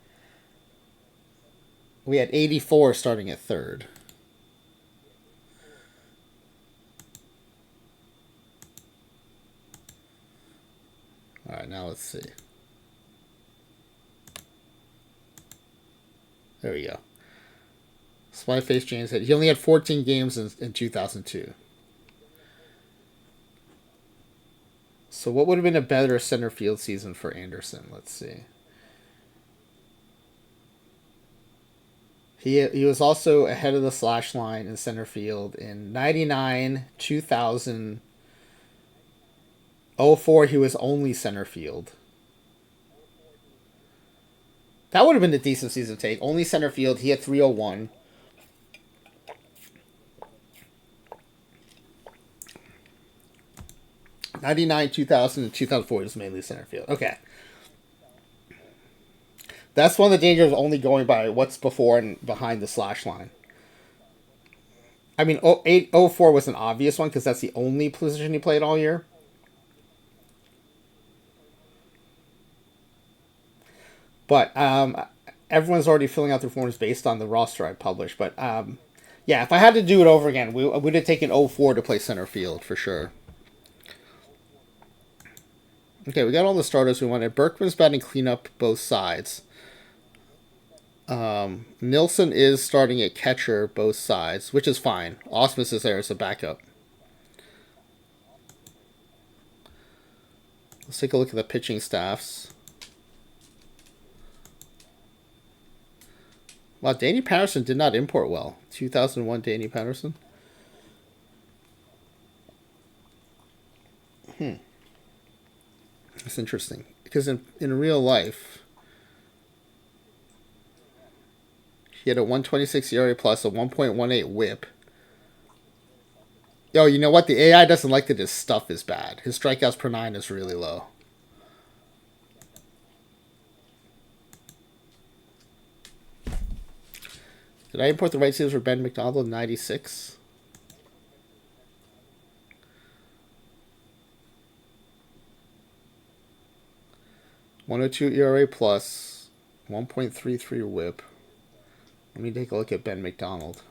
84 starting at third. All right, now let's see. There we go. Smiley face James said he only had 14 games in 2002. So what would have been a better center field season for Anderson? Let's see. He was also ahead of the slash line in center field in 99, 2000, 04. He was only center field. That would have been a decent season take. Only center field. He had 301. '99, 2000, and 2004 is mainly center field. Okay. That's one of the dangers of only going by what's before and behind the slash line. I mean, 04 was an obvious one because that's the only position he played all year. But everyone's already filling out their forms based on the roster I published. But yeah, if I had to do it over again, we would have taken 04 to play center field for sure. Okay, we got all the starters we wanted. Berkman's batting cleanup both sides. Nilsson is starting at catcher both sides, which is fine. Osmus is there as a backup. Let's take a look at the pitching staffs. Wow, Danny Patterson did not import well. 2001 Danny Patterson. That's interesting. Because in real life, he had a 126 ERA plus a 1.18 whip. Yo, you know what? The AI doesn't like that his stuff is bad. His strikeouts per 9 is really low. Did I import the right seals for Ben McDonald in 96? 102 ERA plus, 1.33 whip. Let me take a look at Ben McDonald.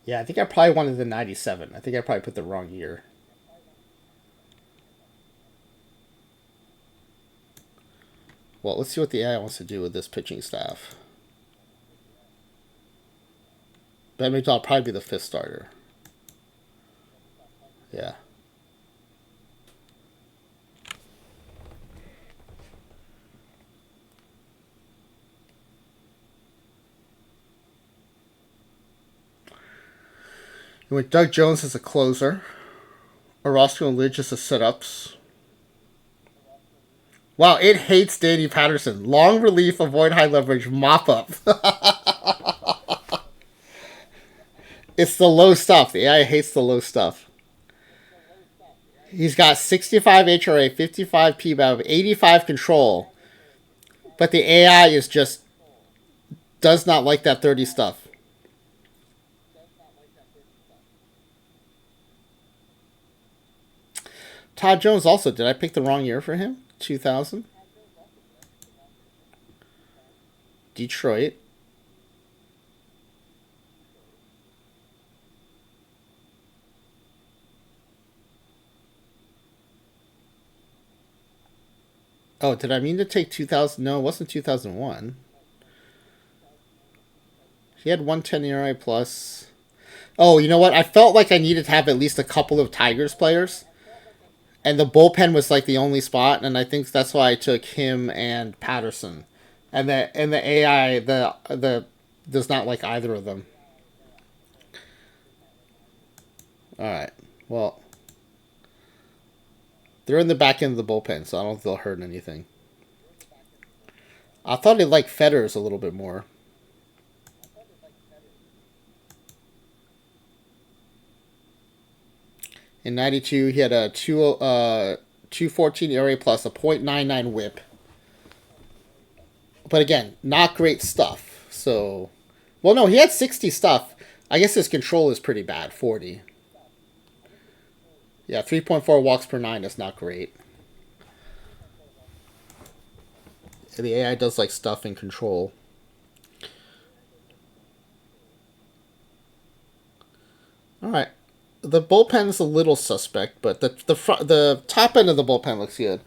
Yeah, I think I probably wanted the 97. I think I probably put the wrong year. Well, let's see what the AI wants to do with this pitching staff. Ben McDonald will probably be the 5th starter. Yeah. You went Doug Jones as a closer. Orozco and Lidge as the setups. Wow, it hates Danny Patterson. Long relief, avoid high leverage, mop up. It's the low stuff. The AI hates the low stuff. He's got 65 HRA, 55 PBAB, 85 control. But the AI is just does not like that 30 stuff. Todd Jones also. Did I pick the wrong year for him? 2000? Detroit. Oh, did I mean to take 2000? No, it wasn't 2001. He had 110 ERA plus. Oh, you know what? I felt like I needed to have at least a couple of Tigers players. And the bullpen was like the only spot, and I think that's why I took him and Patterson. And the AI the does not like either of them. Alright. Well, they're in the back end of the bullpen, so I don't think they'll hurt anything. I thought they liked Fetters a little bit more. In 92, he had a 214 ERA plus, a .99 whip. But again, not great stuff. So, well, no, he had 60 stuff. I guess his control is pretty bad, 40. Yeah, 3.4 walks per 9 is not great. The AI does like stuff and control. All right. The bullpen's a little suspect, but the top end of the bullpen looks good.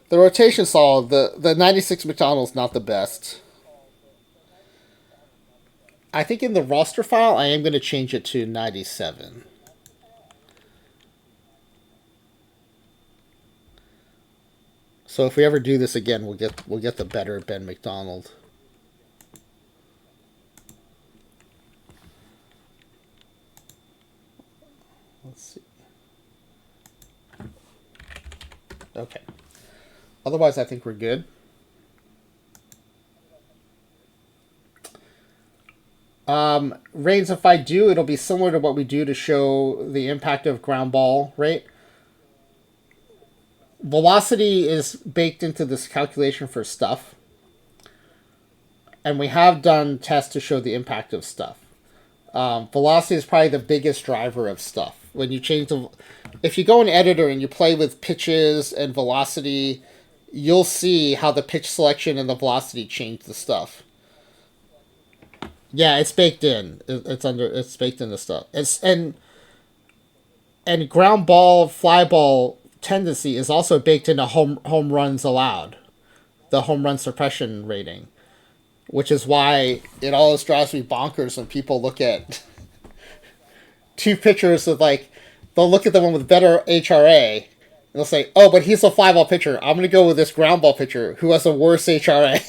The rotation solid. The 96 McDonald's not the best. I think in the roster file, I am going to change it to 97. So if we ever do this again, we'll get the better Ben McDonald. Let's see. Okay. Otherwise, I think we're good. Reigns, if I do, it'll be similar to what we do to show the impact of ground ball rate. Velocity is baked into this calculation for stuff. And we have done tests to show the impact of stuff. Velocity is probably the biggest driver of stuff. When you change if you go in editor and you play with pitches and velocity, you'll see how the pitch selection and the velocity change the stuff. Yeah, it's baked in. It's baked in the stuff. And ground ball, fly ball tendency is also baked into home runs allowed, the home run suppression rating, which is why it always drives me bonkers when people look at two pitchers with they'll look at the one with better HRA and they'll say, oh, but he's a fly ball pitcher. I'm going to go with this ground ball pitcher who has a worse HRA.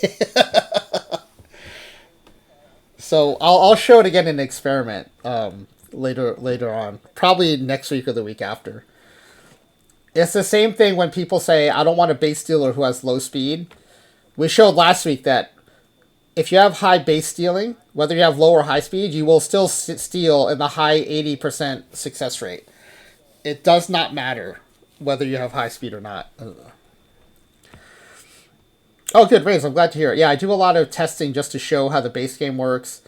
So I'll show it again in an experiment later on, probably next week or the week after. It's the same thing when people say, I don't want a base stealer who has low speed. We showed last week that if you have high base stealing, whether you have low or high speed, you will still steal in the high 80% success rate. It does not matter whether you have high speed or not. Oh, good, Rays. I'm glad to hear it. Yeah, I do a lot of testing just to show how the base game works,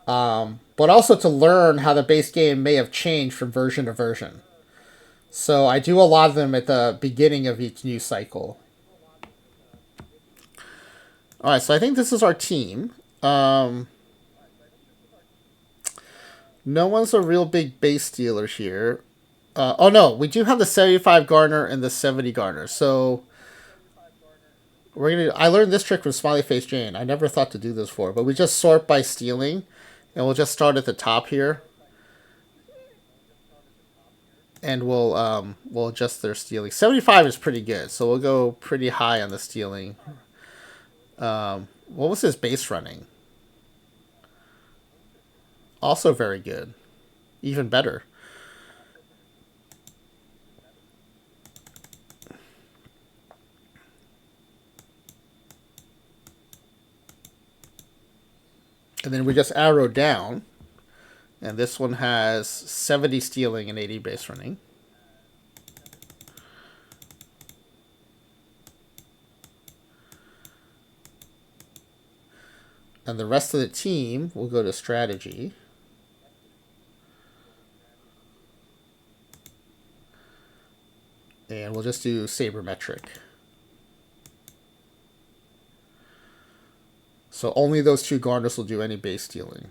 but also to learn how the base game may have changed from version to version. So I do a lot of them at the beginning of each new cycle. All right, so I think this is our team. Um, no one's a real big base stealer here. Oh no, we do have the 75 Garner and the 70 Garner. So we're gonna. I learned this trick from Smiley Face Jane. I never thought to do this for, but we just sort by stealing, and we'll just start at the top here, and we'll adjust their stealing. 75 is pretty good, so we'll go pretty high on the stealing. What was his base running? Also very good, even better. And then we just arrow down, and this one has 70 stealing and 80 base running. And the rest of the team will go to strategy. And we'll just do sabermetric. So only those two Garners will do any base stealing.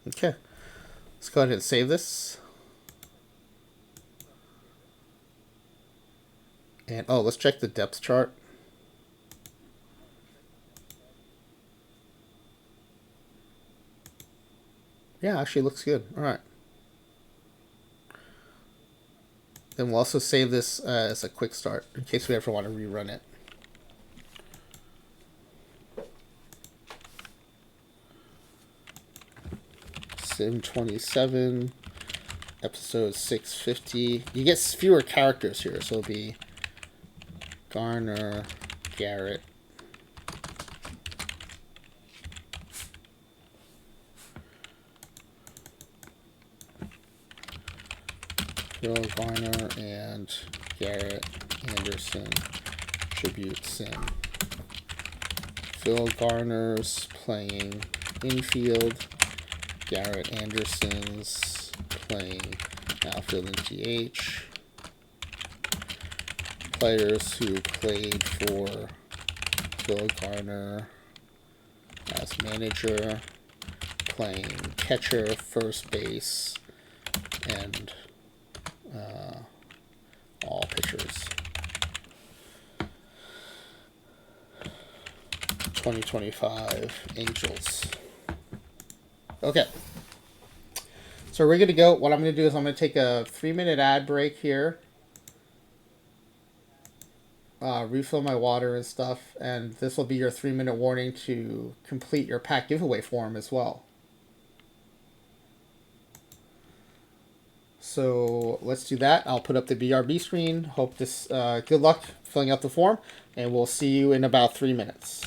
Okay. Let's go ahead and save this. And oh, let's check the depth chart. Yeah, actually looks good. All right. Then we'll also save this as a quick start in case we ever want to rerun it. Sim 27, episode 650. You get fewer characters here, so it'll be Garner, Garret, Phil Garner, and Garret Anderson tribute sim. Phil Garner's playing infield. Garret Anderson's playing outfield and DH. Players who played for Phil Garner as manager, playing catcher, first base, and all pitchers. 2025 Angels. Okay. So we're going to go. What I'm going to do is I'm going to take a 3-minute ad break here. Refill my water and stuff. And this will be your 3-minute warning to complete your pack giveaway form as well. So let's do that. I'll put up the BRB screen. Hope this. Good luck filling out the form. And we'll see you in about 3 minutes.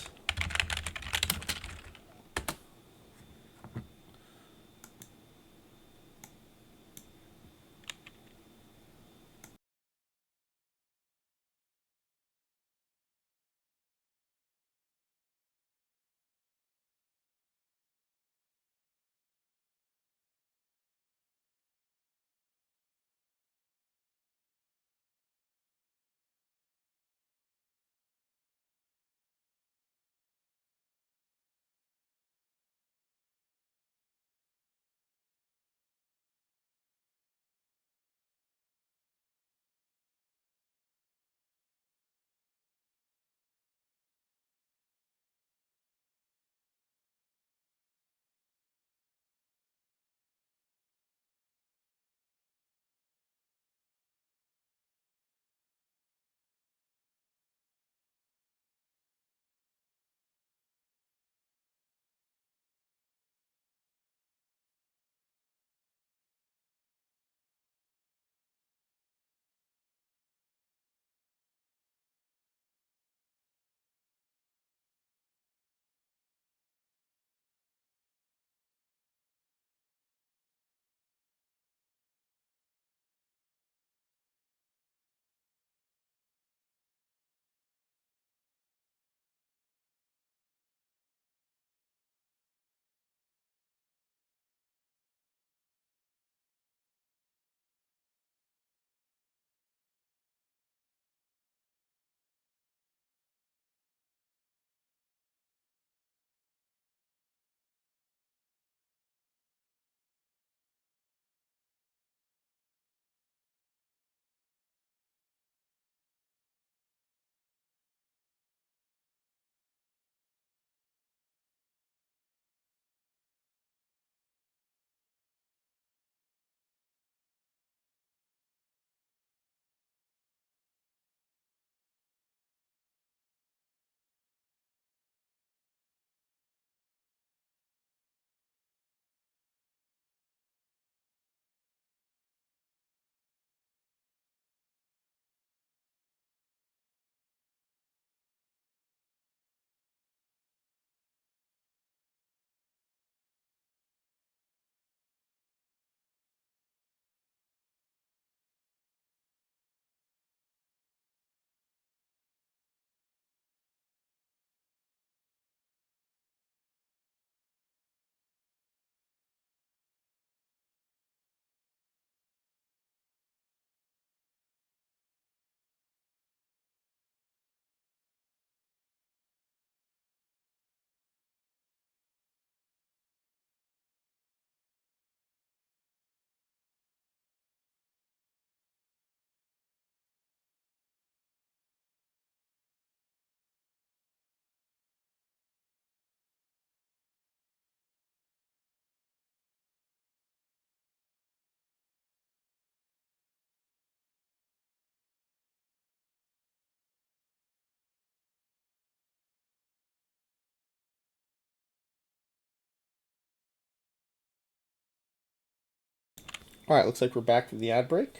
All right, looks like we're back from the ad break.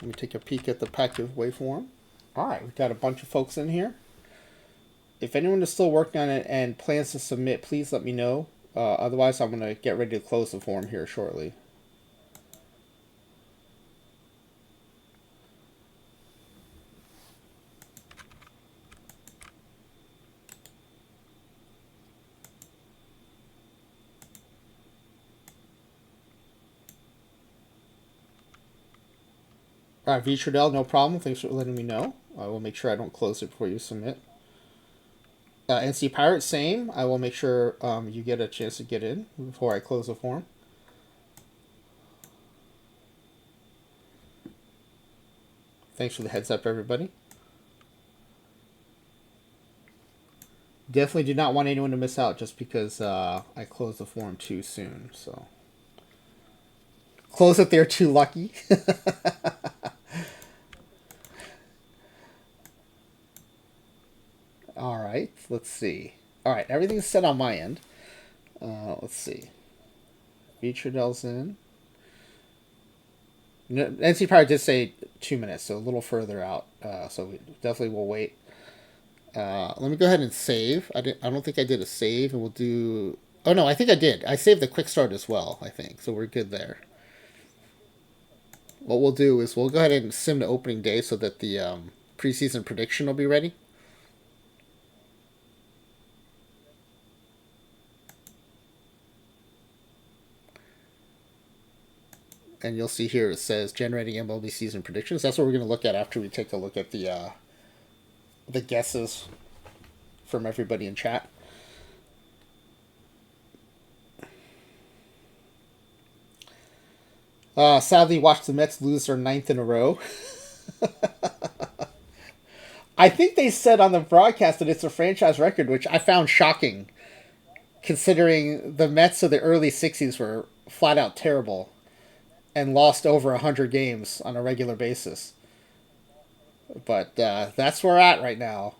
Let me take a peek at the package waveform. All right, we've got a bunch of folks in here. If anyone is still working on it and plans to submit, please let me know. Otherwise, I'm going to get ready to close the form here shortly. All right, V. Trudell, no problem. Thanks for letting me know. I will make sure I don't close it before you submit. NC Pirate, same. I will make sure you get a chance to get in before I close the form. Thanks for the heads up, everybody. Definitely do not want anyone to miss out just because I closed the form too soon. So close it there too lucky. All right, let's see. All right, everything's set on my end. Let's see. Trudell's in. NC Power did say 2 minutes, so a little further out. So we definitely will wait. Let me go ahead and save. I don't think I did a save, and we'll do. Oh no, I think I did. I saved the quick start as well. I think so. We're good there. What we'll do is we'll go ahead and sim to opening day so that the preseason prediction will be ready. And you'll see here it says generating MLB season predictions. That's what we're going to look at after we take a look at the guesses from everybody in chat. Sadly, watched the Mets lose their 9th in a row. I think they said on the broadcast that it's a franchise record, which I found shocking, considering the Mets of the early 60s were flat out terrible and lost over 100 games on a regular basis. But that's where we're at right now.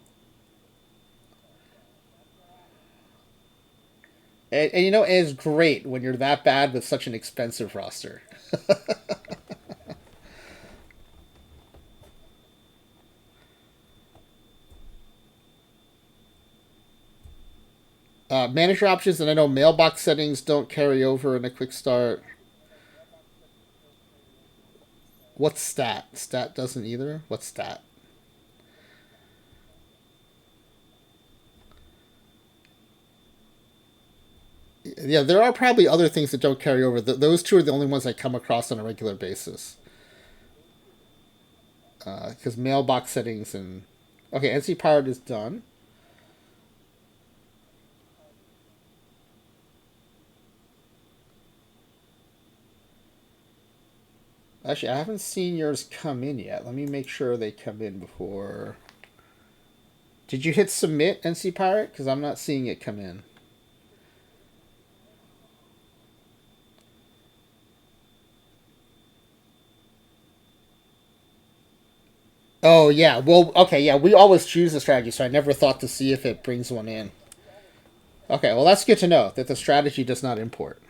And you know, it's great when you're that bad with such an expensive roster. Manager options, and I know mailbox settings don't carry over in a quick start. What's stat? Stat doesn't either? What's stat? Yeah, there are probably other things that don't carry over. Those two are the only ones I come across on a regular basis. Because mailbox settings and... Okay, NC Powered is done. Actually, I haven't seen yours come in yet. Let me make sure they come in before... Did you hit submit, NC Pirate? Because I'm not seeing it come in. Oh, yeah. Well, okay, yeah. We always choose the strategy, so I never thought to see if it brings one in. Okay, well, that's good to know, that the strategy does not import.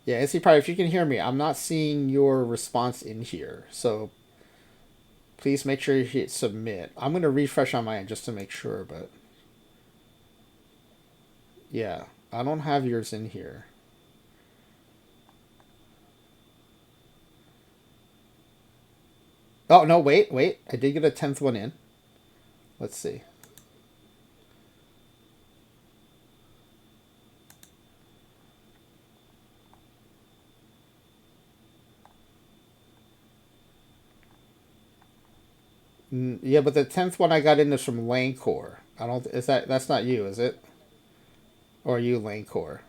Yeah, NC Pirate, if you can hear me, I'm not seeing your response in here. So please make sure you hit submit. I'm going to refresh on my end just to make sure, but... Yeah, I don't have yours in here. Oh, no, wait. I did get a 10th one in. Let's see. Yeah, but the 10th one I got in is from Lancor. I don't... Is that... That's not you, is it? Or are you Lancor?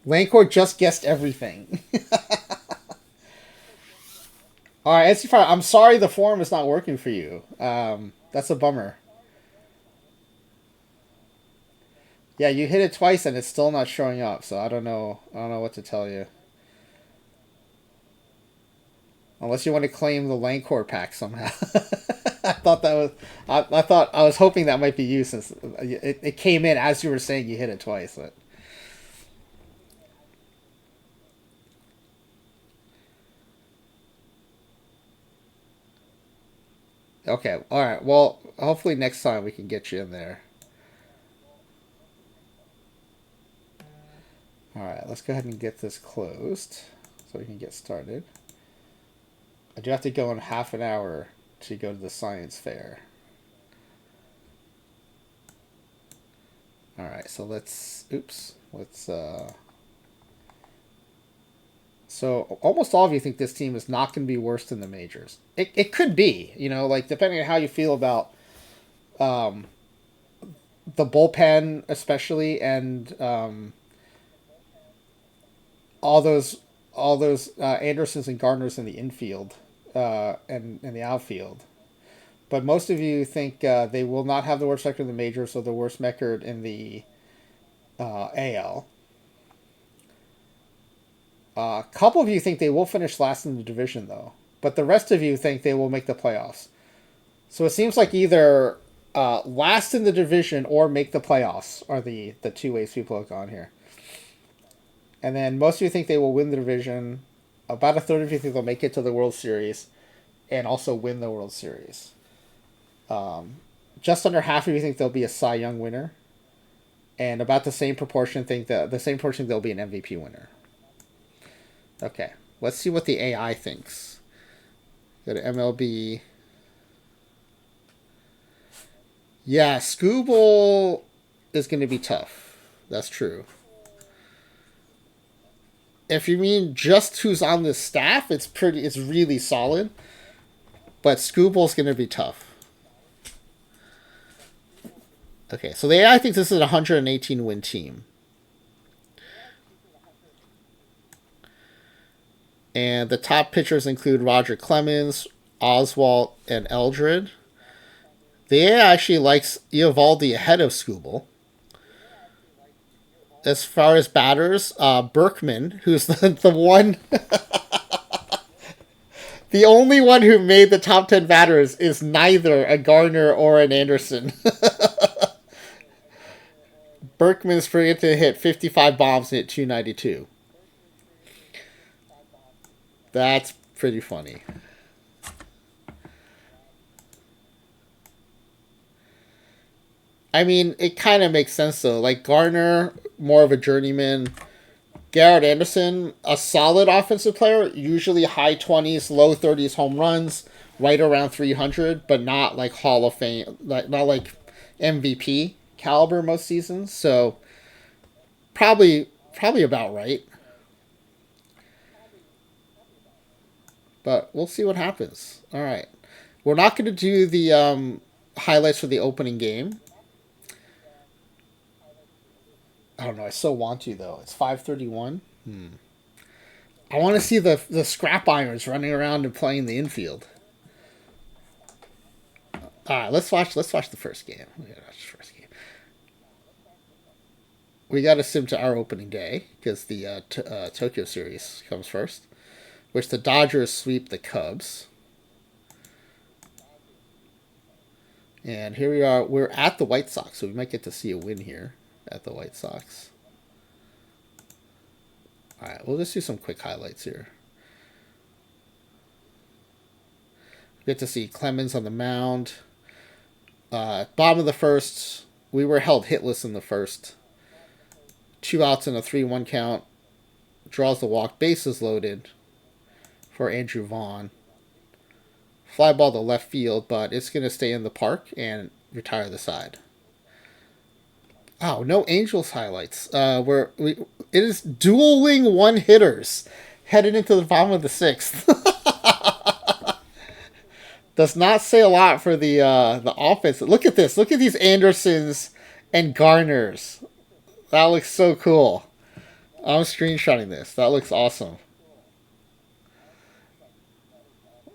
Lancor just guessed everything. All right, SC5, I'm sorry the forum is not working for you. That's a bummer. Yeah, you hit it twice and it's still not showing up. So I don't know. I don't know what to tell you. Unless you want to claim the Lancor pack somehow. I thought that was. I thought I was hoping that might be you since it came in as you were saying you hit it twice. But okay, all right. Well, hopefully next time we can get you in there. All right, let's go ahead and get this closed so we can get started. I do have to go in half an hour to go to the science fair. All right, so let's. Oops. Let's. So almost all of you think this team is not going to be worse than the majors. It could be, like depending on how you feel about um, the bullpen, especially, and all those Andersons and Garners in the infield and in the outfield. But most of you think they will not have the worst record in the majors or the worst record in the AL. A couple of you think they will finish last in the division, though. But the rest of you think they will make the playoffs. So it seems like either last in the division or make the playoffs are the two ways people have gone here. And then most of you think they will win the division. About a third of you think they'll make it to the World Series and also win the World Series. Just under half of you think they'll be a Cy Young winner. And about the same proportion think that the same proportion they'll be an MVP winner. Okay, let's see what the AI thinks. Go to MLB. Yeah, Scooble is going to be tough. That's true. If you mean just who's on the staff, it's really solid. But Scooble's going to be tough. Okay, so the AI thinks this is a 118 win team. And the top pitchers include Roger Clemens, Oswalt, and Eldred. The AI actually likes Eovaldi ahead of Scooble. As far as batters, Berkman, who's the one, the only one who made the top 10 batters, is neither a Garner or an Anderson. Berkman's predicted to hit 55 bombs and hit 292. That's pretty funny. I mean, it kind of makes sense though. Like Garner, more of a journeyman. Garret Anderson, a solid offensive player, usually high 20s, low 30s home runs, right around 300, but not like Hall of Fame, not like MVP caliber most seasons. So probably about right. But we'll see what happens. All right. We're not going to do the highlights for the opening game. I don't know. I so want to though. It's 5:31. I want to see the scrap irons running around and playing the infield. All right, let's watch the first game. We got to sim to our opening day because the Tokyo series comes first, which the Dodgers sweep the Cubs. And here we are. We're at the White Sox, so we might get to see a win here at the White Sox. All right, we'll just do some quick highlights here. We get to see Clemens on the mound. Bottom of the first, we were held hitless in the first. 2 outs and a 3-1 count. Draws the walk, bases loaded for Andrew Vaughn. Fly ball to left field, but it's going to stay in the park and retire the side. Oh, no Angels highlights. It is dueling one hitters headed into the bottom of the sixth. Does not say a lot for the offense. Look at this. Look at these Andersons and Garners. That looks so cool. I'm screenshotting this. That looks awesome.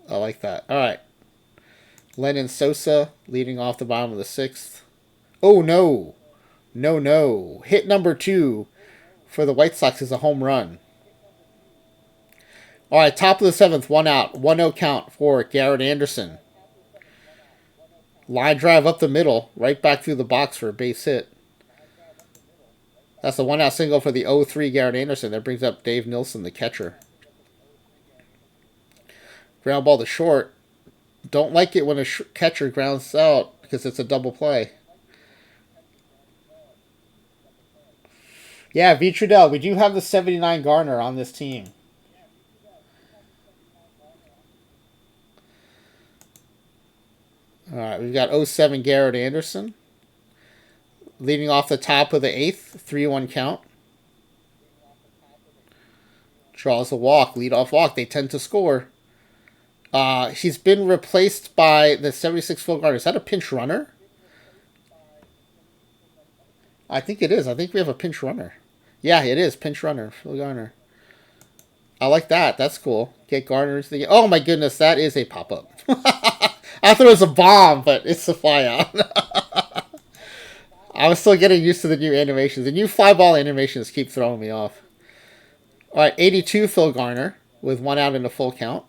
I like that. All right. Lennon Sosa leading off the bottom of the sixth. Oh no! No. Hit number 2 for the White Sox is a home run. All right, top of the 7th, 1 out, 1-0 count for Garret Anderson. Line drive up the middle, right back through the box for a base hit. That's the 1-out single for the 0-3 Garret Anderson. That brings up Dave Nilsson, the catcher. Ground ball to short. Don't like it when a catcher grounds out because it's a double play. Yeah, V. Trudell, we do have the 79 Garner on this team. All right, we've got 07 Garret Anderson. Leading off the top of the 8th, 3-1 count. Draws a walk, leadoff walk. They tend to score. He's been replaced by the 76 Phil Garner. Is that a pinch runner? I think it is. I think we have a pinch runner. Yeah, it is. Pinch runner, Phil Garner. I like that. That's cool. Get Garner into the... Oh my goodness, that is a pop-up. I thought it was a bomb, but it's a fly-out. I was still getting used to the new animations. The new fly-ball animations keep throwing me off. All right, 82 Phil Garner with 1 out in a full count.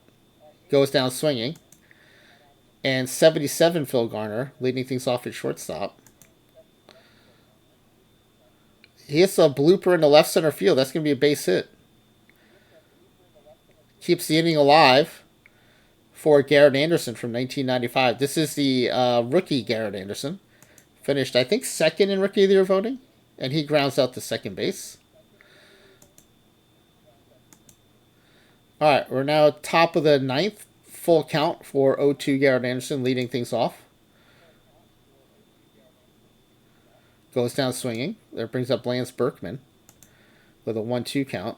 Goes down swinging. And 77 Phil Garner leading things off at shortstop. He hits a blooper in the left center field. That's going to be a base hit. Keeps the inning alive for Garret Anderson from 1995. This is the rookie Garret Anderson. Finished, I think, 2nd in Rookie of the Year voting. And he grounds out to second base. All right, we're now top of the 9th. Full count for 0-2 Garret Anderson, leading things off. Goes down swinging. That brings up Lance Berkman with a 1-2 count.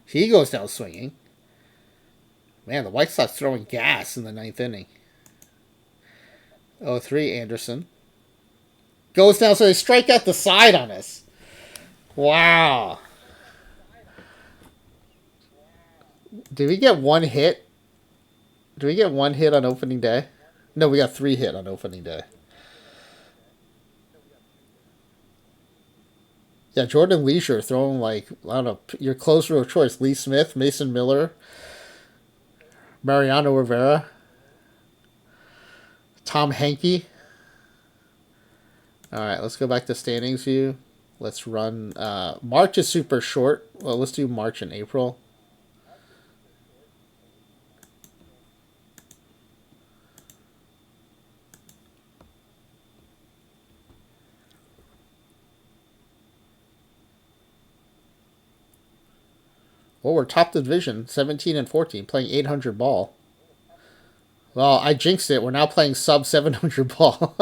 He goes down swinging. Man, the White Sox throwing gas in the 9th inning. 0-3 Anderson. Goes down, so they strike out the side on us. Wow. Did we get 1 hit? Did we get 1 hit on opening day? No, we got 3 hit on opening day. Yeah, Jordan Leisure throwing like, I don't know, your closer of choice. Lee Smith, Mason Miller, Mariano Rivera, Tom Henke. All right, let's go back to standings view. Let's run. March is super short. Well, let's do March and April. Well, we're top the division, 17 and 14, playing 800 ball. Well, I jinxed it. We're now playing sub 700 ball.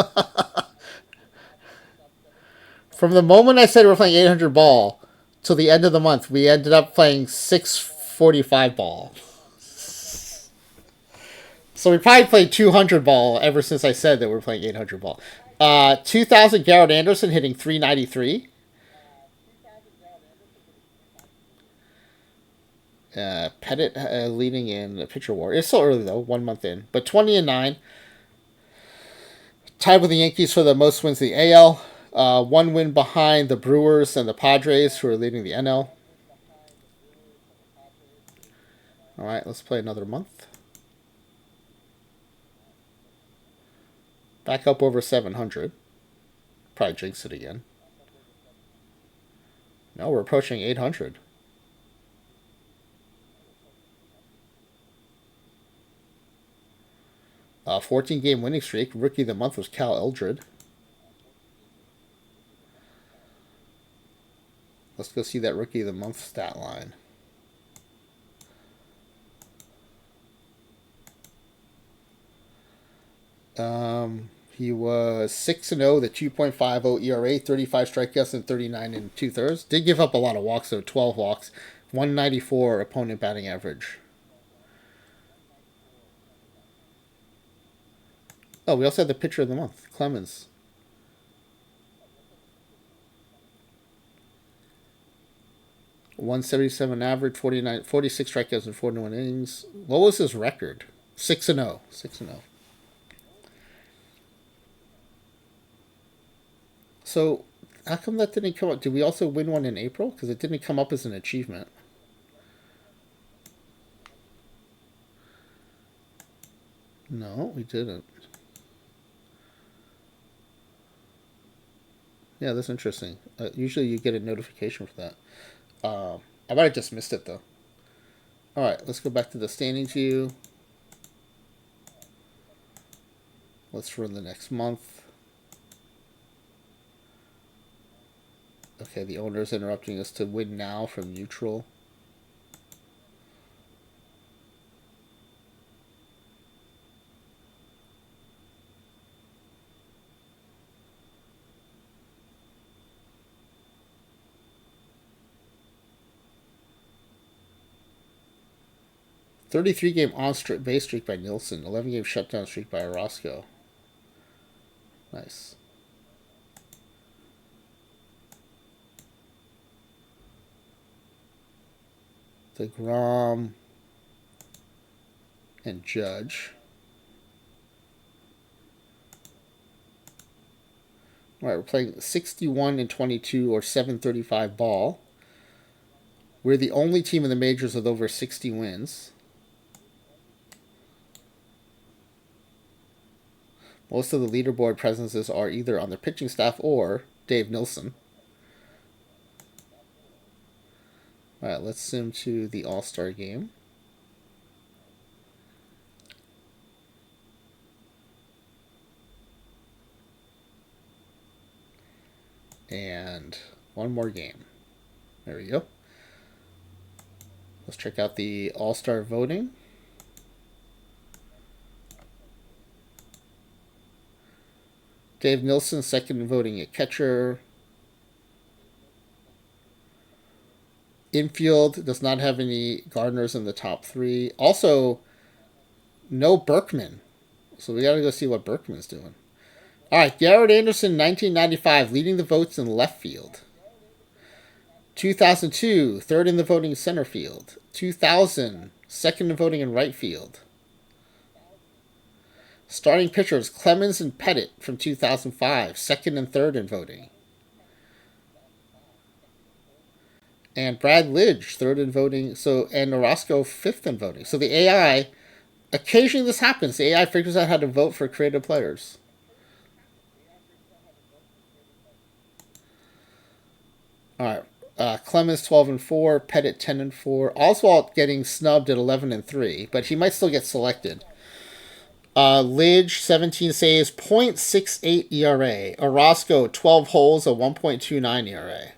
From the moment I said we're playing 800 ball till the end of the month, we ended up playing 645 ball. So we probably played 200 ball ever since I said that we're playing 800 ball. 2000 Garret Anderson hitting 393. Pettit leading in the pitcher war. It's still early though, 1 month in. But 20 and 9. Tied with the Yankees for the most wins in the AL. 1 win behind the Brewers and the Padres, who are leading the NL. All right, let's play another month. Back up over 700. Probably jinx it again. No, we're approaching 800. 14-game winning streak. Rookie of the month was Cal Eldred. Let's go see that Rookie of the Month stat line. He was 6-0, the 2.50 ERA, 35 strikeouts and 39 and 2/3. Did give up a lot of walks though, 12 walks, 194 opponent batting average. Oh, we also had the pitcher of the month, Clemens. .177 average, 46 strikeouts and 41 innings. What was his record? 6-0. 6-0. So, how come that didn't come up? Did we also win one in April? Because it didn't come up as an achievement. No, we didn't. Yeah, that's interesting. Usually you get a notification for that. I might have just missed it, though. All right, let's go back to the standings view. Let's run the next month. Okay, the owner is interrupting us to win now from neutral. "33-game on-base streak by Nielsen. 11-game shutdown streak by Orozco." Nice. DeGrom and Judge. All right, we're playing 61 and 22 or 735 ball. We're the only team in the majors with over 60 wins. Most of the leaderboard presences are either on the pitching staff or Dave Nilsson. All right, let's sim to the All-Star game. And one more game. There we go. Let's check out the All-Star voting. Dave Nilsson, second in voting at catcher. Infield does not have any Garners in the top three. Also, no Berkman. So we got to go see what Berkman's doing. All right, Garret Anderson, 1995, leading the votes in left field. 2002, third in the voting in center field. 2000, second in voting in right field. Starting pitchers Clemens and Pettit from 2005, second and third in voting. And Brad Lidge, third in voting. So and Orozco, fifth in voting. So the AI, occasionally this happens. The AI figures out how to vote for creative players. All right. Clemens 12 and 4, Pettit 10 and 4, Oswalt getting snubbed at 11 and 3, but he might still get selected. Lidge 17 saves, 0.68 ERA. Orozco 12 holes, a 1.29 ERA.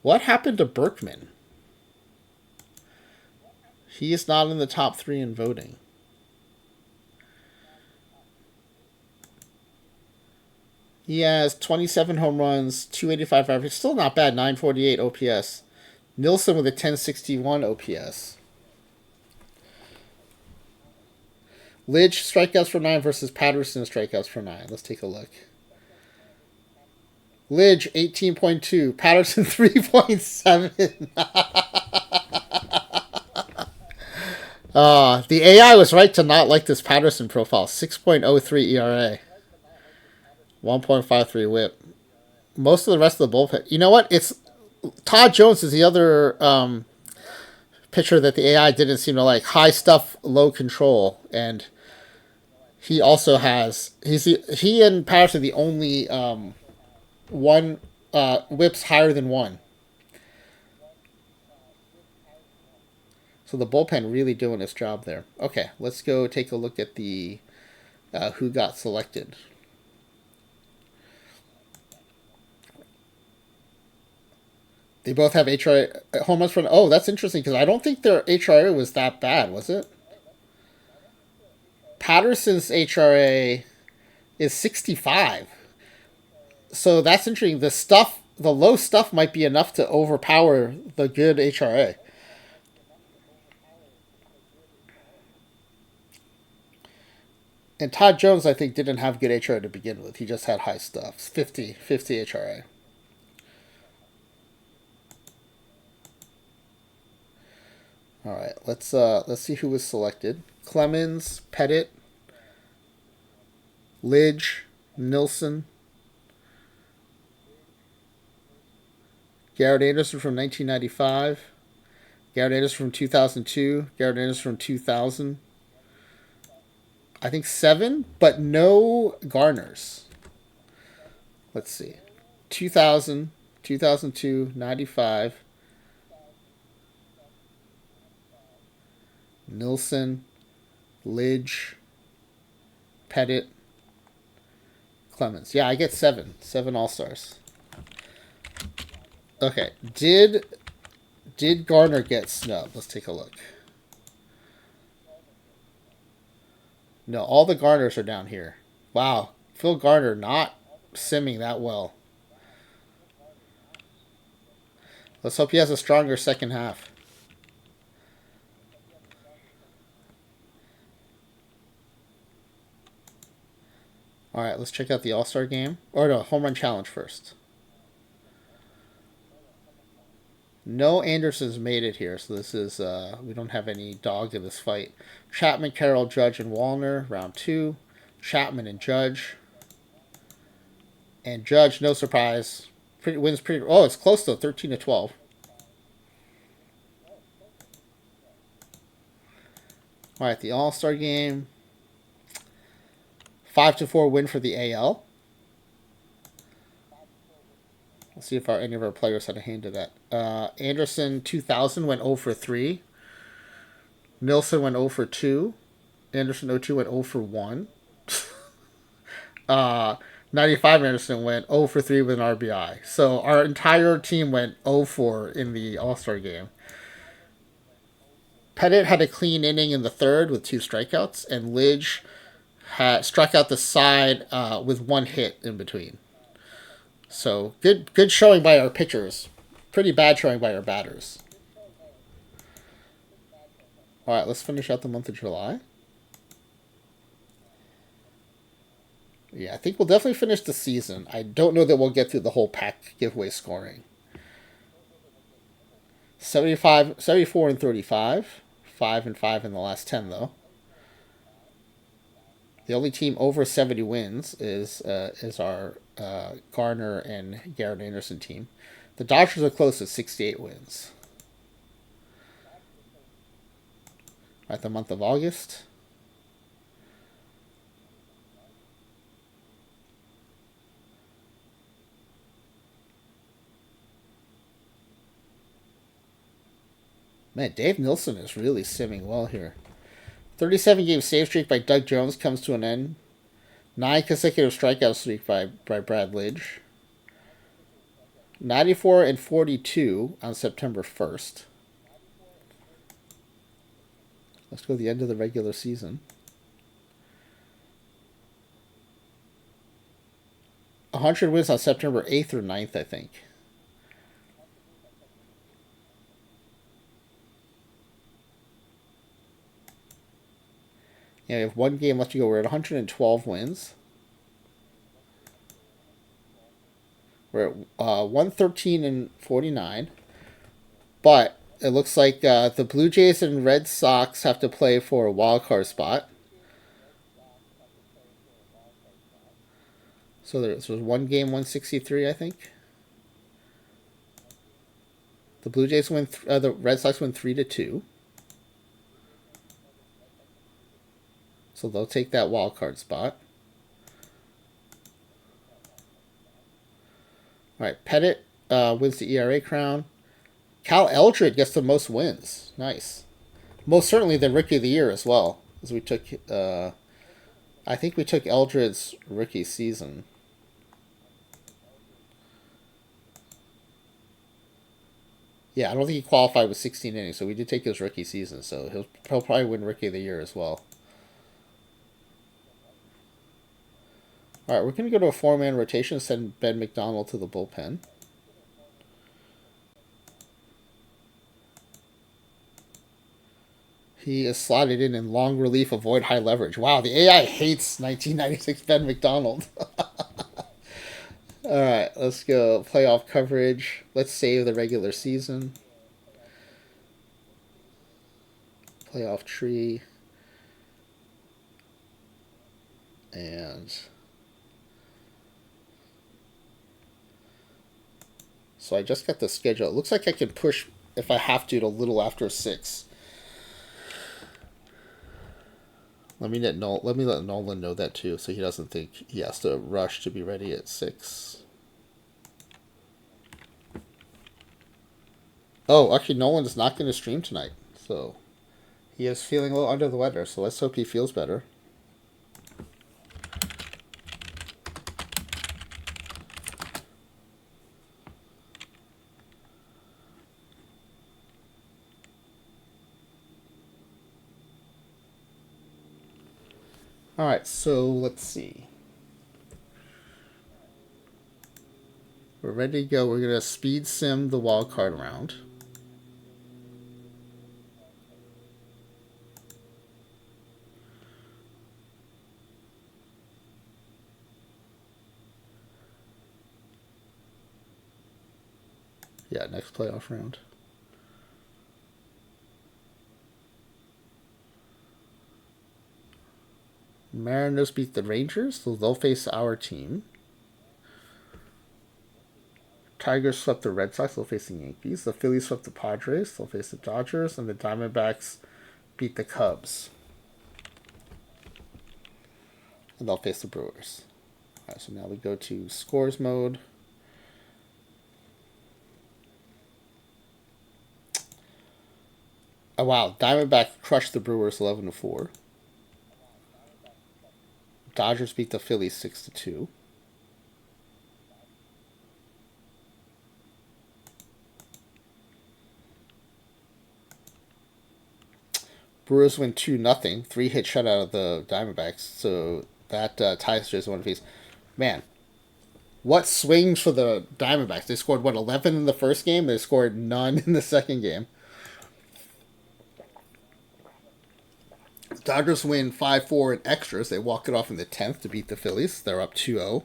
What happened to Berkman? He is not in the top three in voting. He has 27 home runs, 285 average. Still not bad, 948 OPS. Nilsson with a 1061 OPS. Lidge strikeouts for 9 versus Patterson strikeouts for 9. Let's take a look. Lidge 18.2, Patterson 3.7. The AI was right to not like this Patterson profile. 6.03 ERA. 1.53 whip. Most of the rest of the bullpen. You know what? It's Todd Jones is the other pitcher that the AI didn't seem to like. High stuff, low control, and he also has he and Patterson are the only one whips higher than 1. So the bullpen really doing its job there. Okay, let's go take a look at the who got selected. They both have HRA home runs for. Oh, that's interesting because I don't think their HRA was that bad, was it? Patterson's HRA is 65. So that's interesting. The low stuff might be enough to overpower the good HRA. And Todd Jones, I think, didn't have good HRA to begin with. He just had high stuff. 50 HRA. All right, let's see who was selected. Clemens, Pettit, Lidge, Nilsson, Garret Anderson from 1995, Garret Anderson from 2002, Garret Anderson from 2000. I think 7, but no Garners. Let's see. 2000, 2002, 95, Nilsson, Lidge, Pettit, Clemens. Yeah, I get 7. 7 All-Stars. Okay. Did Garner get snubbed? Let's take a look. No, all the Garners are down here. Wow. Phil Garner not simming that well. Let's hope he has a stronger second half. All right, let's check out the All-Star game. Or no, Home Run Challenge first. No Andersons made it here, so this is, we don't have any dog in this fight. Chapman, Carroll, Judge, and Wallner, round 2. Chapman and Judge. And Judge, no surprise, wins pretty. Oh, it's close though, 13-12. All right, the All-Star game. 5-4 win for the AL. Let's see if any of our players had a hand to that. Anderson 2000 went 0 for 3. Nilsson went 0 for 2. Anderson 02 went 0 for 1. 95 Anderson went 0 for 3 with an RBI. So our entire team went 0-4 in the All-Star game. Pettit had a clean inning in the third with 2 strikeouts, and Lidge had struck out the side with 1 hit in between. So good showing by our pitchers. Pretty bad showing by our batters. All right, let's finish out the month of July. Yeah, I think we'll definitely finish the season. I don't know that we'll get through the whole pack giveaway scoring. 75, 74 and 35. 5 and 5 in the last 10, though. The only team over 70 wins is our Garner and Garret Anderson team. The Dodgers are close at 68 wins. All right, the month of August. Man, Dave Nilsson is really simming well here. 37-game save streak by Doug Jones comes to an end. 9 consecutive strikeout streak by Brad Lidge. 94 and 42 on September 1st. Let's go to the end of the regular season. 100 wins on September 8th or 9th, I think. Yeah, we have 1 game left to go. We're at 112 wins. We're at 113 and 49. But it looks like the Blue Jays and Red Sox have to play for a wild card spot. So there's 1 game, 163, I think. The Blue Jays win. The Red Sox win 3-2. So they'll take that wild card spot. All right, Pettit wins the ERA crown. Cal Eldred gets the most wins. Nice. Most certainly the Rookie of the Year as well, as we took. I think we took Eldred's rookie season. Yeah, I don't think he qualified with 16 innings, so we did take his rookie season. So he'll probably win Rookie of the Year as well. All right, we're going to go to a 4-man rotation, send Ben McDonald to the bullpen. He is slotted in long relief, avoid high leverage. Wow, the AI hates 1996 Ben McDonald. All right, let's go playoff coverage. Let's save the regular season. Playoff tree. And So I just got the schedule. It looks like I can push, if I have to a little after 6. Let me let Nolan know that too, so he doesn't think he has to rush to be ready at 6. Oh, actually, Nolan is not going to stream tonight, so he is feeling a little under the weather. So let's hope he feels better. All right, so let's see. We're ready to go. We're going to speed sim the wild card round. Yeah, next playoff round. Mariners beat the Rangers, so they'll face our team. Tigers swept the Red Sox, they'll face the Yankees. The Phillies swept the Padres, they'll face the Dodgers. And the Diamondbacks beat the Cubs, and they'll face the Brewers. All right, so now we go to scores mode. Oh, wow. Diamondbacks crushed the Brewers 11-4. Dodgers beat the Phillies 6-2. Brewers win 2-0. 3-hit shutout of the Diamondbacks. So that ties to one piece. Man, what swings for the Diamondbacks? They scored, 11 in the first game? They scored none in the second game. Dodgers win 5-4 in extras. They walk it off in the 10th to beat the Phillies. They're up 2-0.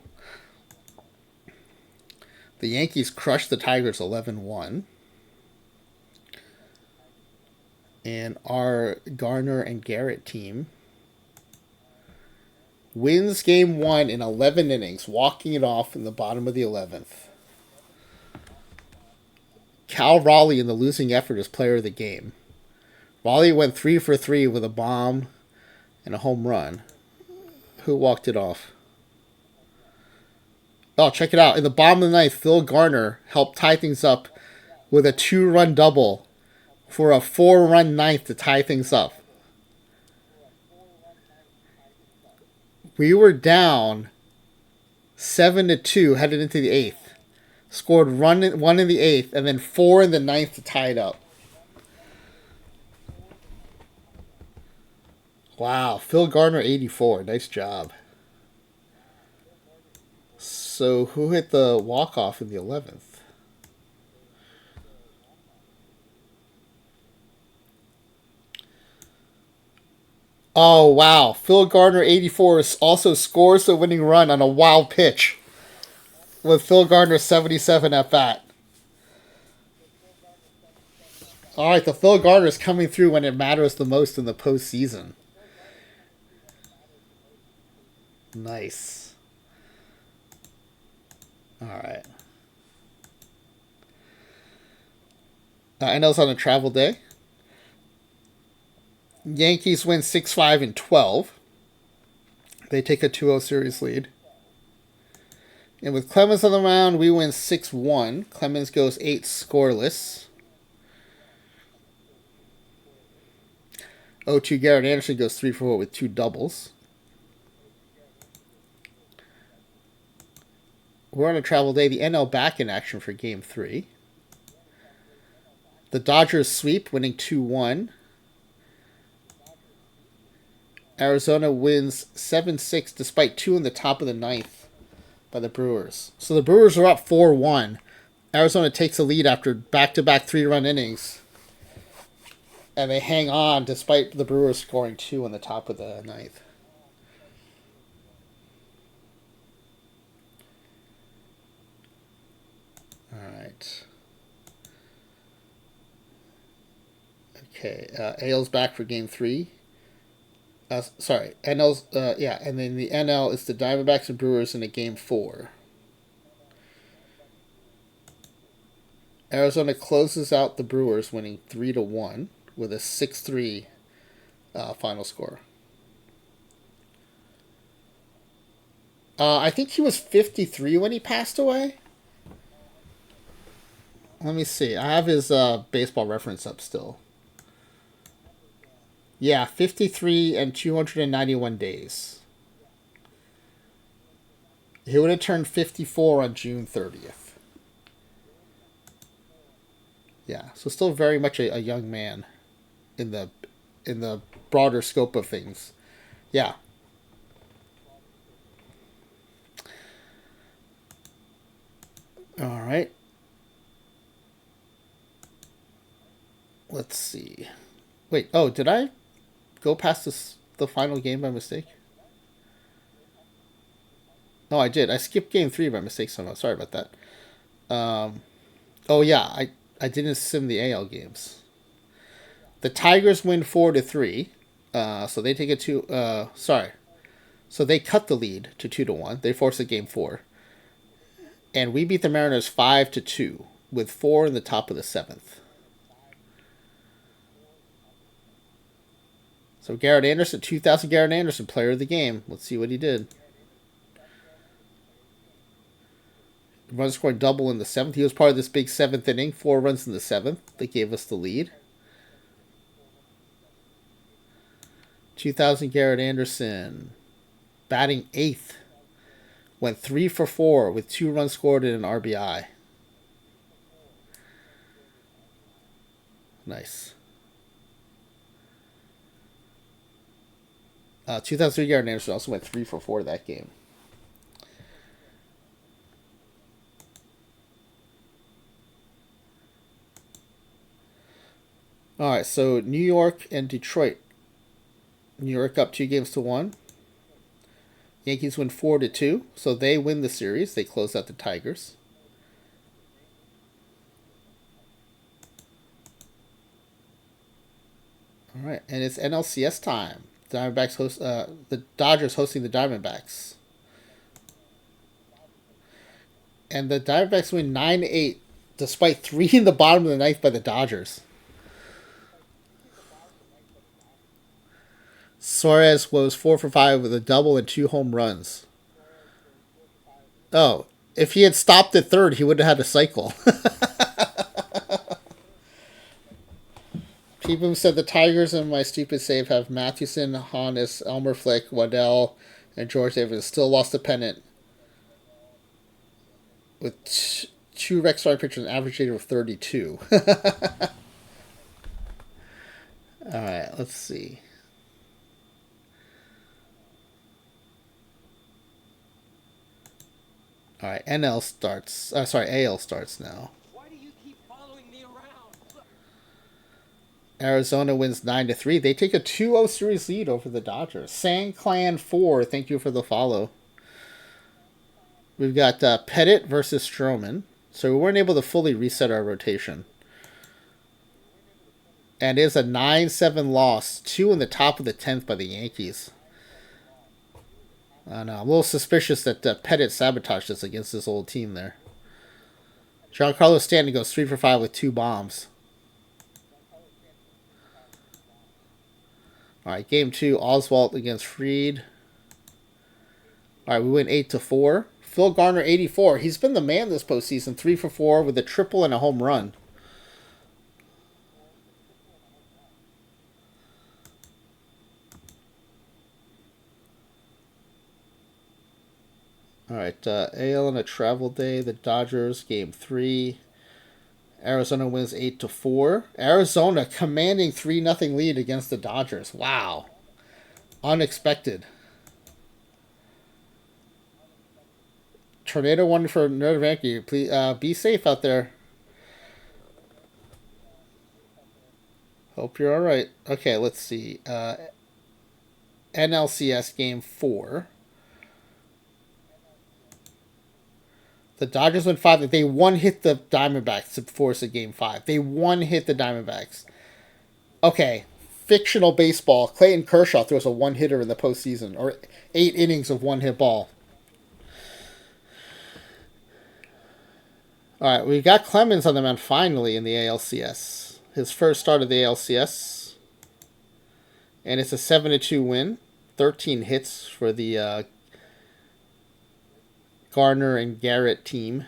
The Yankees crushed the Tigers 11-1. And our Garner and Garret team wins game 1 in 11 innings, walking it off in the bottom of the 11th. Cal Raleigh in the losing effort is player of the game. Raleigh went 3 for 3 with a bomb and a home run. Who walked it off? Oh, check it out. In the bottom of the ninth, Phil Garner helped tie things up with a 2-run double for a 4-run ninth to tie things up. We were down 7-2 headed into the 8th. Scored 1 in the 8th and then 4 in the 9th to tie it up. Wow, Phil Garner 84. Nice job. So who hit the walk-off in the 11th? Oh, wow. Phil Garner 84 also scores the winning run on a wild pitch with Phil Garner 77 at bat. All right, the Phil Garner is coming through when it matters the most in the postseason. Nice. All right. NL's on a travel day. Yankees win 6-5 in 12. They take a 2-0 series lead. And with Clemens on the mound, we win 6-1. Clemens goes 8 scoreless. 0-2 Garrett Anderson goes 3 for 4 with 2 doubles. We're on a travel day. The NL back in action for Game 3. The Dodgers sweep, winning 2-1. Arizona wins 7-6 despite 2 in the top of the 9th by the Brewers. So the Brewers are up 4-1. Arizona takes a lead after back-to-back 3-run innings. And they hang on despite the Brewers scoring 2 in the top of the 9th. All right. Okay, AL's back for Game 3. NL's, and then the NL is the Diamondbacks and Brewers in a Game 4. Arizona closes out the Brewers, winning 3-1 with a 6-3 final score. I think he was 53 when he passed away. Let me see. I have his baseball reference up still. Yeah, 53 and 291 days. He would have turned 54 on June 30th. Yeah, so still very much a young man in the broader scope of things. Yeah. All right. Let's see. Wait. Oh, did I go past the final game by mistake? No, I did. I skipped game 3 by mistake somehow. Sorry about that. Um, oh yeah, I didn't sim the AL games. The Tigers win 4-3. So they take a two. Sorry. So they cut the lead to 2-1. They force a game 4, and we beat the Mariners 5-2 with 4 in the top of the 7th. So Garret Anderson, 2000 Garret Anderson, player of the game. Let's see what he did. Run scoring double in the 7th. He was part of this big 7th inning. 4 runs in the 7th. That gave us the lead. 2000 Garret Anderson, batting 8th. Went 3 for 4 with 2 runs scored and an RBI. Nice. 2003 Garret Anderson also went 3 for 4 that game. All right, so New York and Detroit. New York up 2-1. Yankees win 4-2, so they win the series. They close out the Tigers. All right, and it's NLCS time. Diamondbacks host the Dodgers hosting the Diamondbacks, and the Diamondbacks win 9-8, despite 3 in the bottom of the 9th by the Dodgers. Suarez was 4 for 5 with a double and 2 home runs. Oh, if he had stopped at third, he would have had a cycle. People said the Tigers and my stupid save have Mathewson, Hannes, Elmer Flick, Waddell, and George Davis still lost the pennant with 2 Rex starting pitchers and an average rating of 32. All right, let's see. All right, NL starts. AL starts now. Why do you keep following me around? Arizona wins 9-3. They take a 2-0 series lead over the Dodgers. Sang Clan 4, thank you for the follow. We've got Pettit versus Stroman. So we weren't able to fully reset our rotation. And it's a 9-7 loss. 2 in the top of the 10th by the Yankees. I know. I'm a little suspicious that Pettit sabotaged us against this old team there. Giancarlo Stanton goes 3 for 5 with 2 bombs. All right, game 2, Oswalt against Fried. All right, we win 8-4. Phil Garner, 84. He's been the man this postseason, 3 for 4 with a triple and a home run. All right, AL on a travel day. The Dodgers, game 3. Arizona wins 8-4. Arizona commanding 3-0 lead against the Dodgers. Wow. Unexpected. Tornado 1 for Nerd Vanky. Please be safe out there. Hope you're all right. Okay, let's see. NLCS game 4. The Dodgers win 5. They one-hit the Diamondbacks to force a game 5. They one-hit the Diamondbacks. Okay, fictional baseball. Clayton Kershaw throws a one-hitter in the postseason, or 8 innings of one-hit ball. All right, we got Clemens on the mound finally in the ALCS. His first start of the ALCS, and it's a 7-2 win. 13 hits for the Garner and Garret team.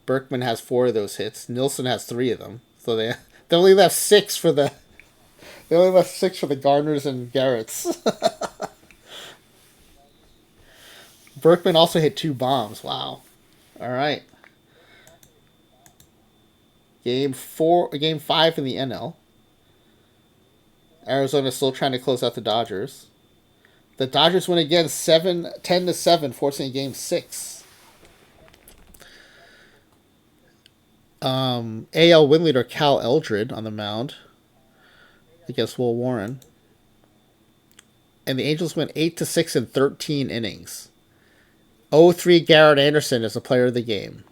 Berkman has 4 of those hits. Nilsson has 3 of them. So they only left 6 for the Garners and Garretts. Berkman also hit 2 bombs. Wow. All right. Game 5 in the NL. Arizona still trying to close out the Dodgers. The Dodgers win again 10-7, forcing game 6. AL win leader Cal Eldred on the mound against Will Warren. And the Angels win 8-6 in 13 innings. 0-3 Garret Anderson is the player of the game.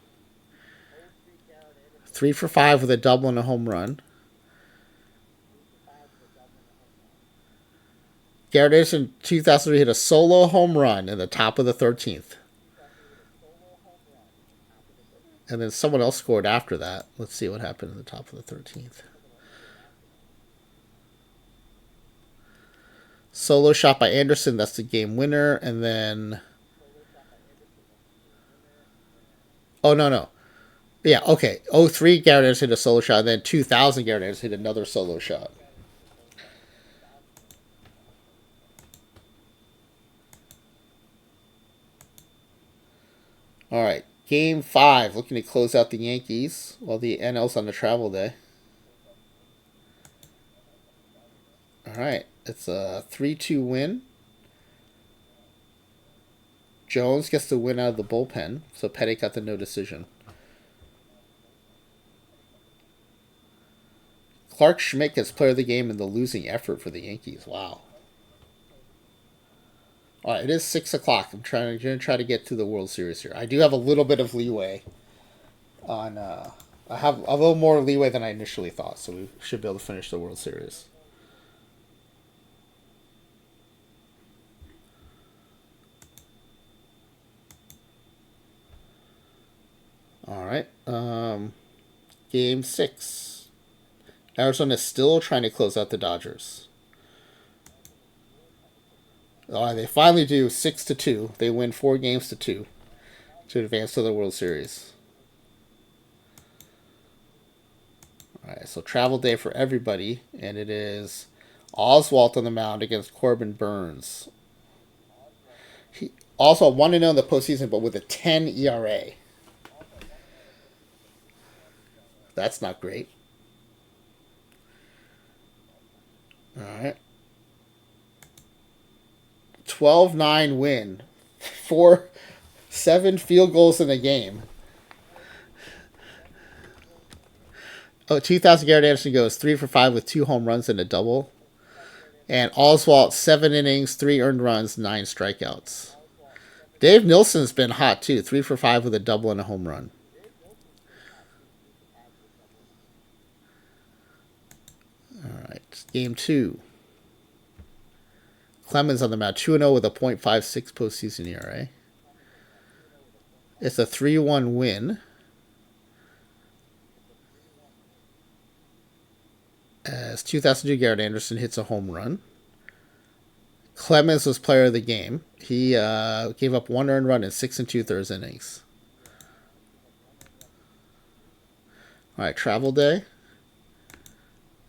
3 for 5 with a double and a home run. Garret Anderson 2003 hit a solo home run in the top of the 13th. And then someone else scored after that. Let's see what happened in the top of the 13th. Solo shot by Anderson, that's the game winner. And then... Oh, no. Yeah, okay. 0-3 Garret Anderson hit a solo shot. And then 2000 Garret Anderson hit another solo shot. All right. Game 5, looking to close out the Yankees while the NL's on the travel day. All right. It's a 3-2 win. Jones gets the win out of the bullpen, so Petty got the no decision. Clark Schmidt gets player of the game in the losing effort for the Yankees. Wow. All right, it is 6 o'clock. I'm going to try to get to the World Series here. I do have a little bit of leeway on... I have a little more leeway than I initially thought, so we should be able to finish the World Series. All right. Game 6. Arizona is still trying to close out the Dodgers. All right, they finally do 6-2. They win 4-2 to advance to the World Series. All right, so travel day for everybody, and it is Oswalt on the mound against Corbin Burns. He also 1-0 in the postseason, but with a 10 ERA. That's not great. All right. 12-9 win. 7 field goals in the game. 2000 Garret Anderson goes 3 for 5 with 2 home runs and a double. And Oswalt, 7 innings, 3 earned runs, 9 strikeouts. Dave Nilsson's been hot too. 3 for 5 with a double and a home run. All right. Game 2. Clemens on the mound, 2-0 with a .56 postseason ERA. It's a 3-1 win. As 2002 Garret Anderson hits a home run. Clemens was player of the game. He gave up 1 earned run in 6 2/3 innings. All right, travel day.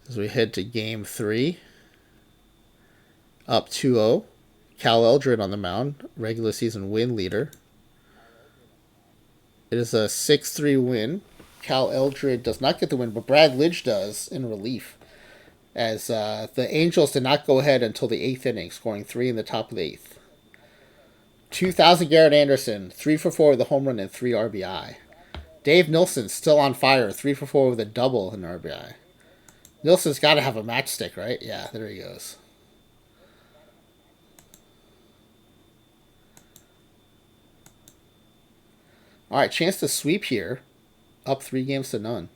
As we head to game 3. Up 2-0. Cal Eldred on the mound, regular season win leader. It is a 6-3 win. Cal Eldred does not get the win, but Brad Lidge does in relief. As the Angels did not go ahead until the 8th inning, scoring 3 in the top of the 8th. 2000 Garret Anderson, 3 for 4 with a home run and 3 RBI. Dave Nilsson still on fire, 3 for 4 with a double and RBI. Nilsson's got to have a matchstick, right? Yeah, there he goes. All right, chance to sweep here. Up 3-0.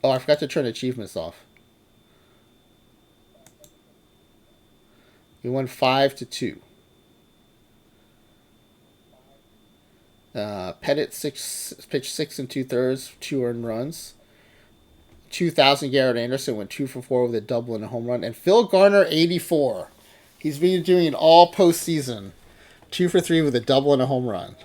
Oh, I forgot to turn achievements off. We won 5-2. Pettit pitched 6 2/3, 2 earned runs. 2,000. Garret Anderson went 2 for 4 with a double and a home run. And Phil Garner 84. He's been doing it all postseason. 2 for 3 with a double and a home run.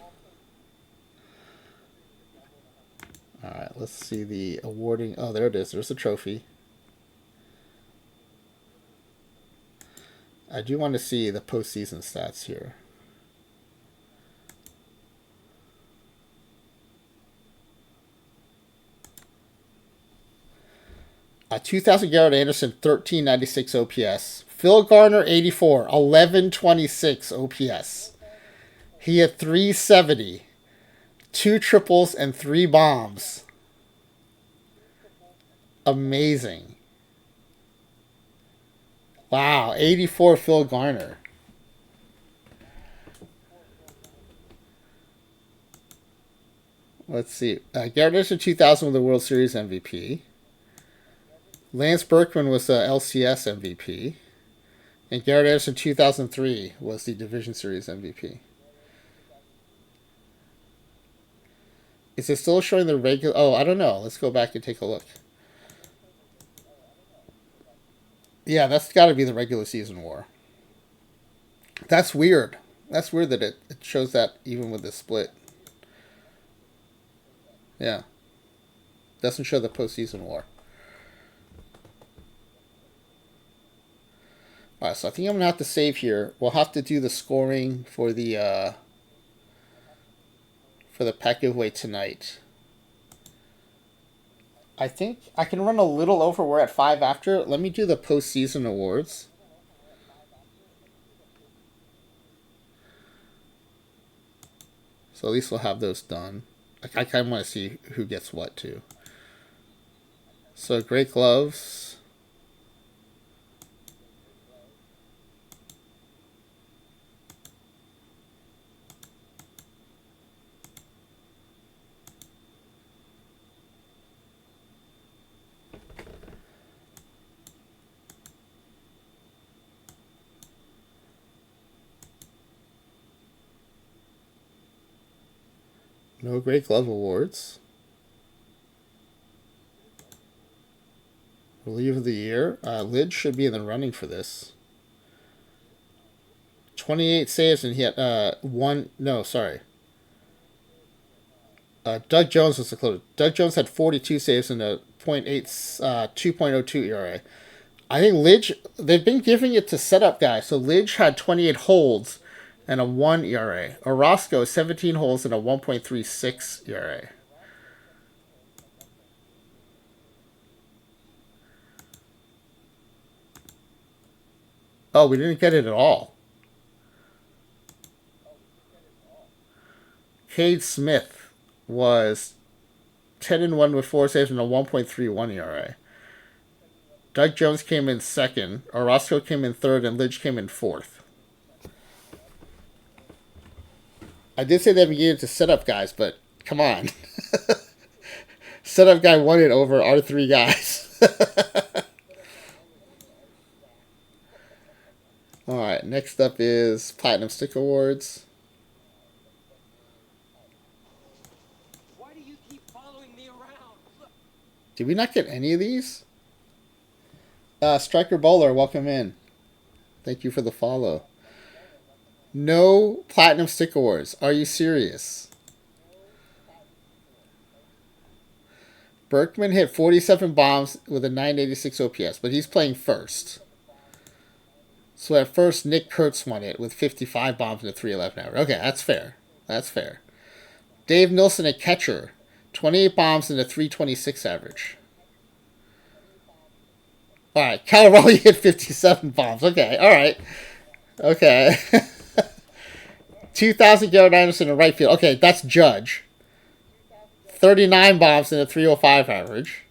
All right, let's see the awarding. Oh, there it is. There's the trophy. I do want to see the postseason stats here. 2,000. Garret Anderson, 1396 OPS. Phil Garner, 84, 1126 OPS. He had 370, 2 triples, and 3 bombs. Amazing. Wow, 84 Phil Garner. Let's see. Garret Anderson, 2000 with the World Series MVP. Lance Berkman was the LCS MVP. And Garret Anderson 2003 was the Division Series MVP. Is it still showing the regular... Oh, I don't know. Let's go back and take a look. Yeah, that's got to be the regular season war. That's weird. That's weird that it shows that even with the split. Yeah. Doesn't show the postseason war. Alright, so I think I'm going to have to save here. We'll have to do the scoring for the pack giveaway tonight. I think I can run a little over. We're at 5 after. Let me do the postseason awards. So at least we'll have those done. I kind of want to see who gets what, too. So, Great Gloves. No Great Glove Awards. Reliever of the Year. Lid should be in the running for this. 28 saves and he had one... No, sorry. Doug Jones was the closer. Doug Jones had 42 saves and a 2.02 ERA. I think Lidge... They've been giving it to setup guys. So Lidge had 28 holds and a 1 ERA. Orozco, 17 holes and a 1.36 ERA. Oh, we didn't get it at all. Cade Smith was 10-1 with 4 saves and a 1.31 ERA. Doug Jones came in second. Orozco came in third, and Lidge came in fourth. I did say that we gave it to setup guys, but come on. Setup guy won it over our 3 guys. Alright, next up is Platinum Stick Awards. Why do you keep following me around? Did we not get any of these? Striker Bowler, welcome in. Thank you for the follow. No Platinum Stick Awards. Are you serious? Berkman hit 47 bombs with a 986 OPS, but he's playing first. So at first, Nick Kurtz won it with 55 bombs and a 311 average. Okay, that's fair. That's fair. Dave Nilsson at catcher, 28 bombs and a 326 average. All right, Calarelli hit 57 bombs. Okay, all right. Okay. 2,000 Garret Anderson in right field. Okay, that's Judge. 39 bombs and a 305 average.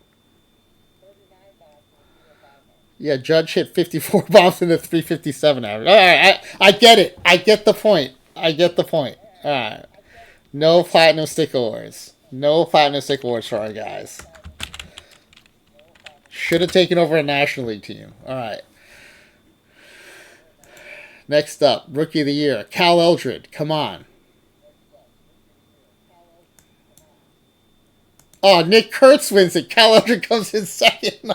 Yeah, Judge hit 54 bombs and a 357 average. All right, I get it. I get the point. I get the point. All right. No Platinum Stick Awards. No Platinum Stick Awards for our guys. Should have taken over a National League team. All right. Next up, Rookie of the Year, Cal Eldred. Come on. Oh, Nick Kurtz wins it. Cal Eldred comes in second.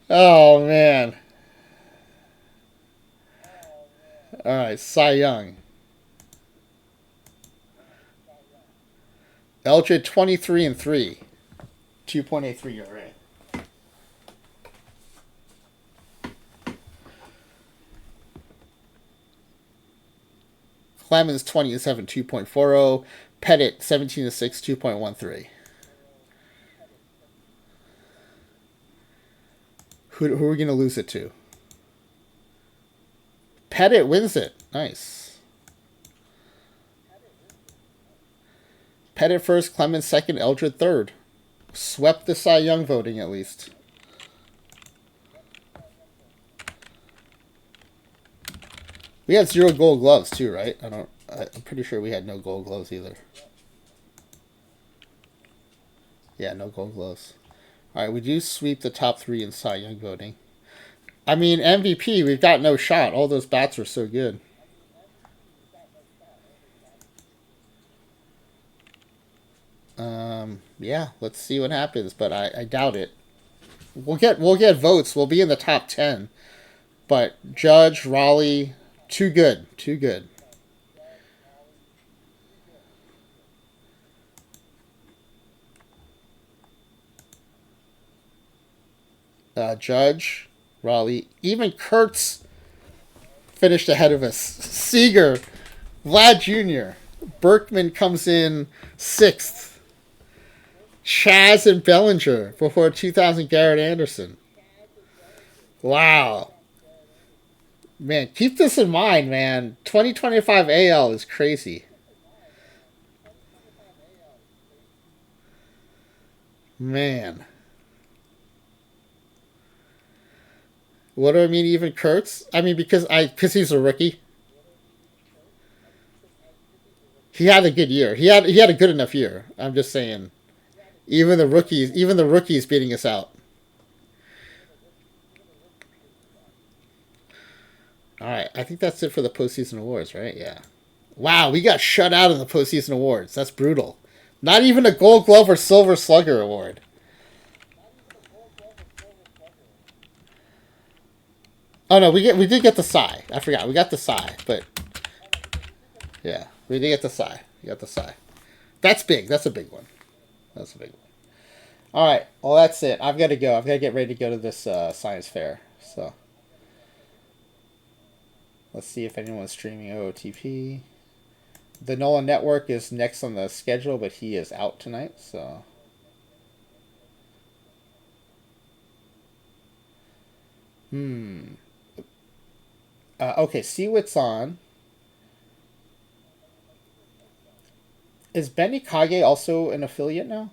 Oh, man. All right, Cy Young. Eldred 23-3. 2.83 ERA. Clemens 20-7, 2.40. Pettit 17-6, 2.13. Who are we going to lose it to? Pettit wins it. Nice. Pettit first, Clemens second, Eldred third. Swept the Cy Young voting at least. We had 0 gold gloves too, right? I'm pretty sure we had no gold gloves either. Yeah, no gold gloves. All right, we do sweep the top 3 in Cy Young voting. I mean, MVP, we've got no shot. All those bats were so good. Yeah, let's see what happens, but I doubt it. We'll get votes. We'll be in the top 10. But Judge, Raleigh, too good. Too good. Judge, Raleigh, even Kurtz finished ahead of us. Seager, Vlad Jr., Berkman comes in 6th. Chaz and Bellinger before 2000 Garrett Anderson. Wow. Man, keep this in mind, man. 2025 AL is crazy. Man. What do I mean, even Kurtz? I mean, because he's a rookie. He had a good year. He had a good enough year. I'm just saying. Even the rookies beating us out. All right, I think that's it for the postseason awards, right? Yeah. Wow, we got shut out in the postseason awards. That's brutal. Not even a Gold Glove or Silver Slugger award. Oh no, we did get the Cy. I forgot, we got the Cy, but yeah, we did get the Cy. We got the Cy. That's big. That's a big one. That's a big one. All right. Well, that's it. I've got to go. I've got to get ready to go to this science fair. So let's see if anyone's streaming OOTP. The Nolan Network is next on the schedule, but he is out tonight. So okay, Seawitt's on. Is Benny Kage also an affiliate now?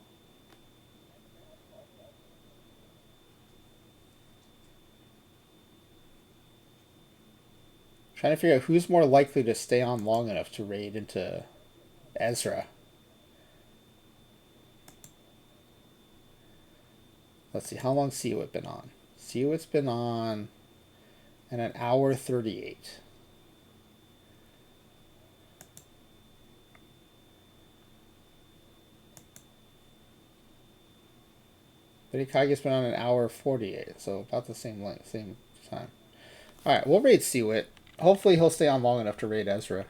Trying to figure out who's more likely to stay on long enough to raid into Ezra. Let's see, how long Seawitt been on? Seawitt's been on an hour 38. Benny Kage's been on an hour 48, so about the same length, same time. All right, we'll raid Seawitt. Hopefully he'll stay on long enough to raid Ezra.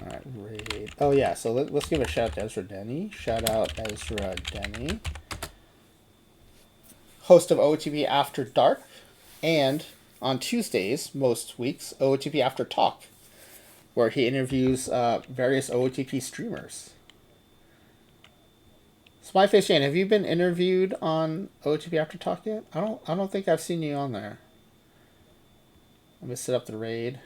All right, raid. Oh yeah, so let's give a shout out to Ezra Denny. Shout out Ezra Denny, host of OOTP After Dark, and on Tuesdays, most weeks, OOTP After Talk, where he interviews various OOTP streamers. Smyface Jane, have you been interviewed on OOTP After Talk yet? I don't think I've seen you on there. Let me set up the raid.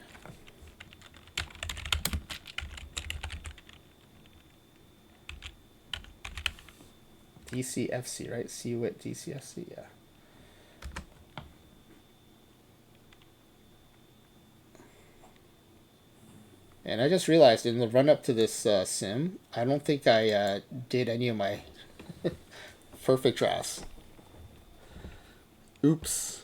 DCFC, right? Seawit DCFC, yeah. And I just realized in the run up to this sim, I don't think I did any of my perfect drafts. Oops.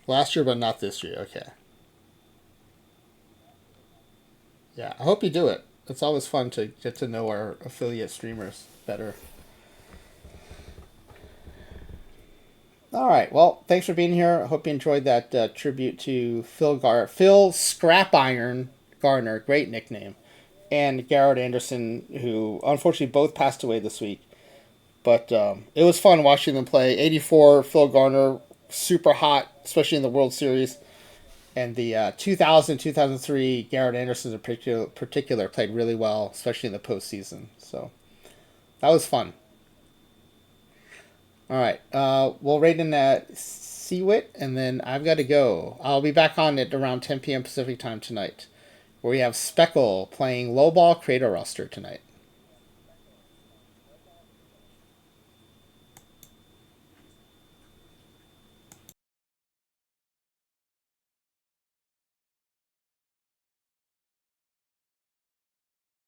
Last year, but not this year. Okay. Yeah, I hope you do it. It's always fun to get to know our affiliate streamers better. All right. Well, thanks for being here. I hope you enjoyed that tribute to Phil Scrap Iron Garner, great nickname, and Garret Anderson, who unfortunately both passed away this week. But it was fun watching them play. 84, Phil Garner, super hot, especially in the World Series. And the 2000, 2003, Garret Anderson in particular played really well, especially in the postseason. So that was fun. All right. We'll rate in that Seawit, and then I've got to go. I'll be back on at around 10 p.m. Pacific time tonight, where we have Speckle playing Lowball Creator Roster tonight.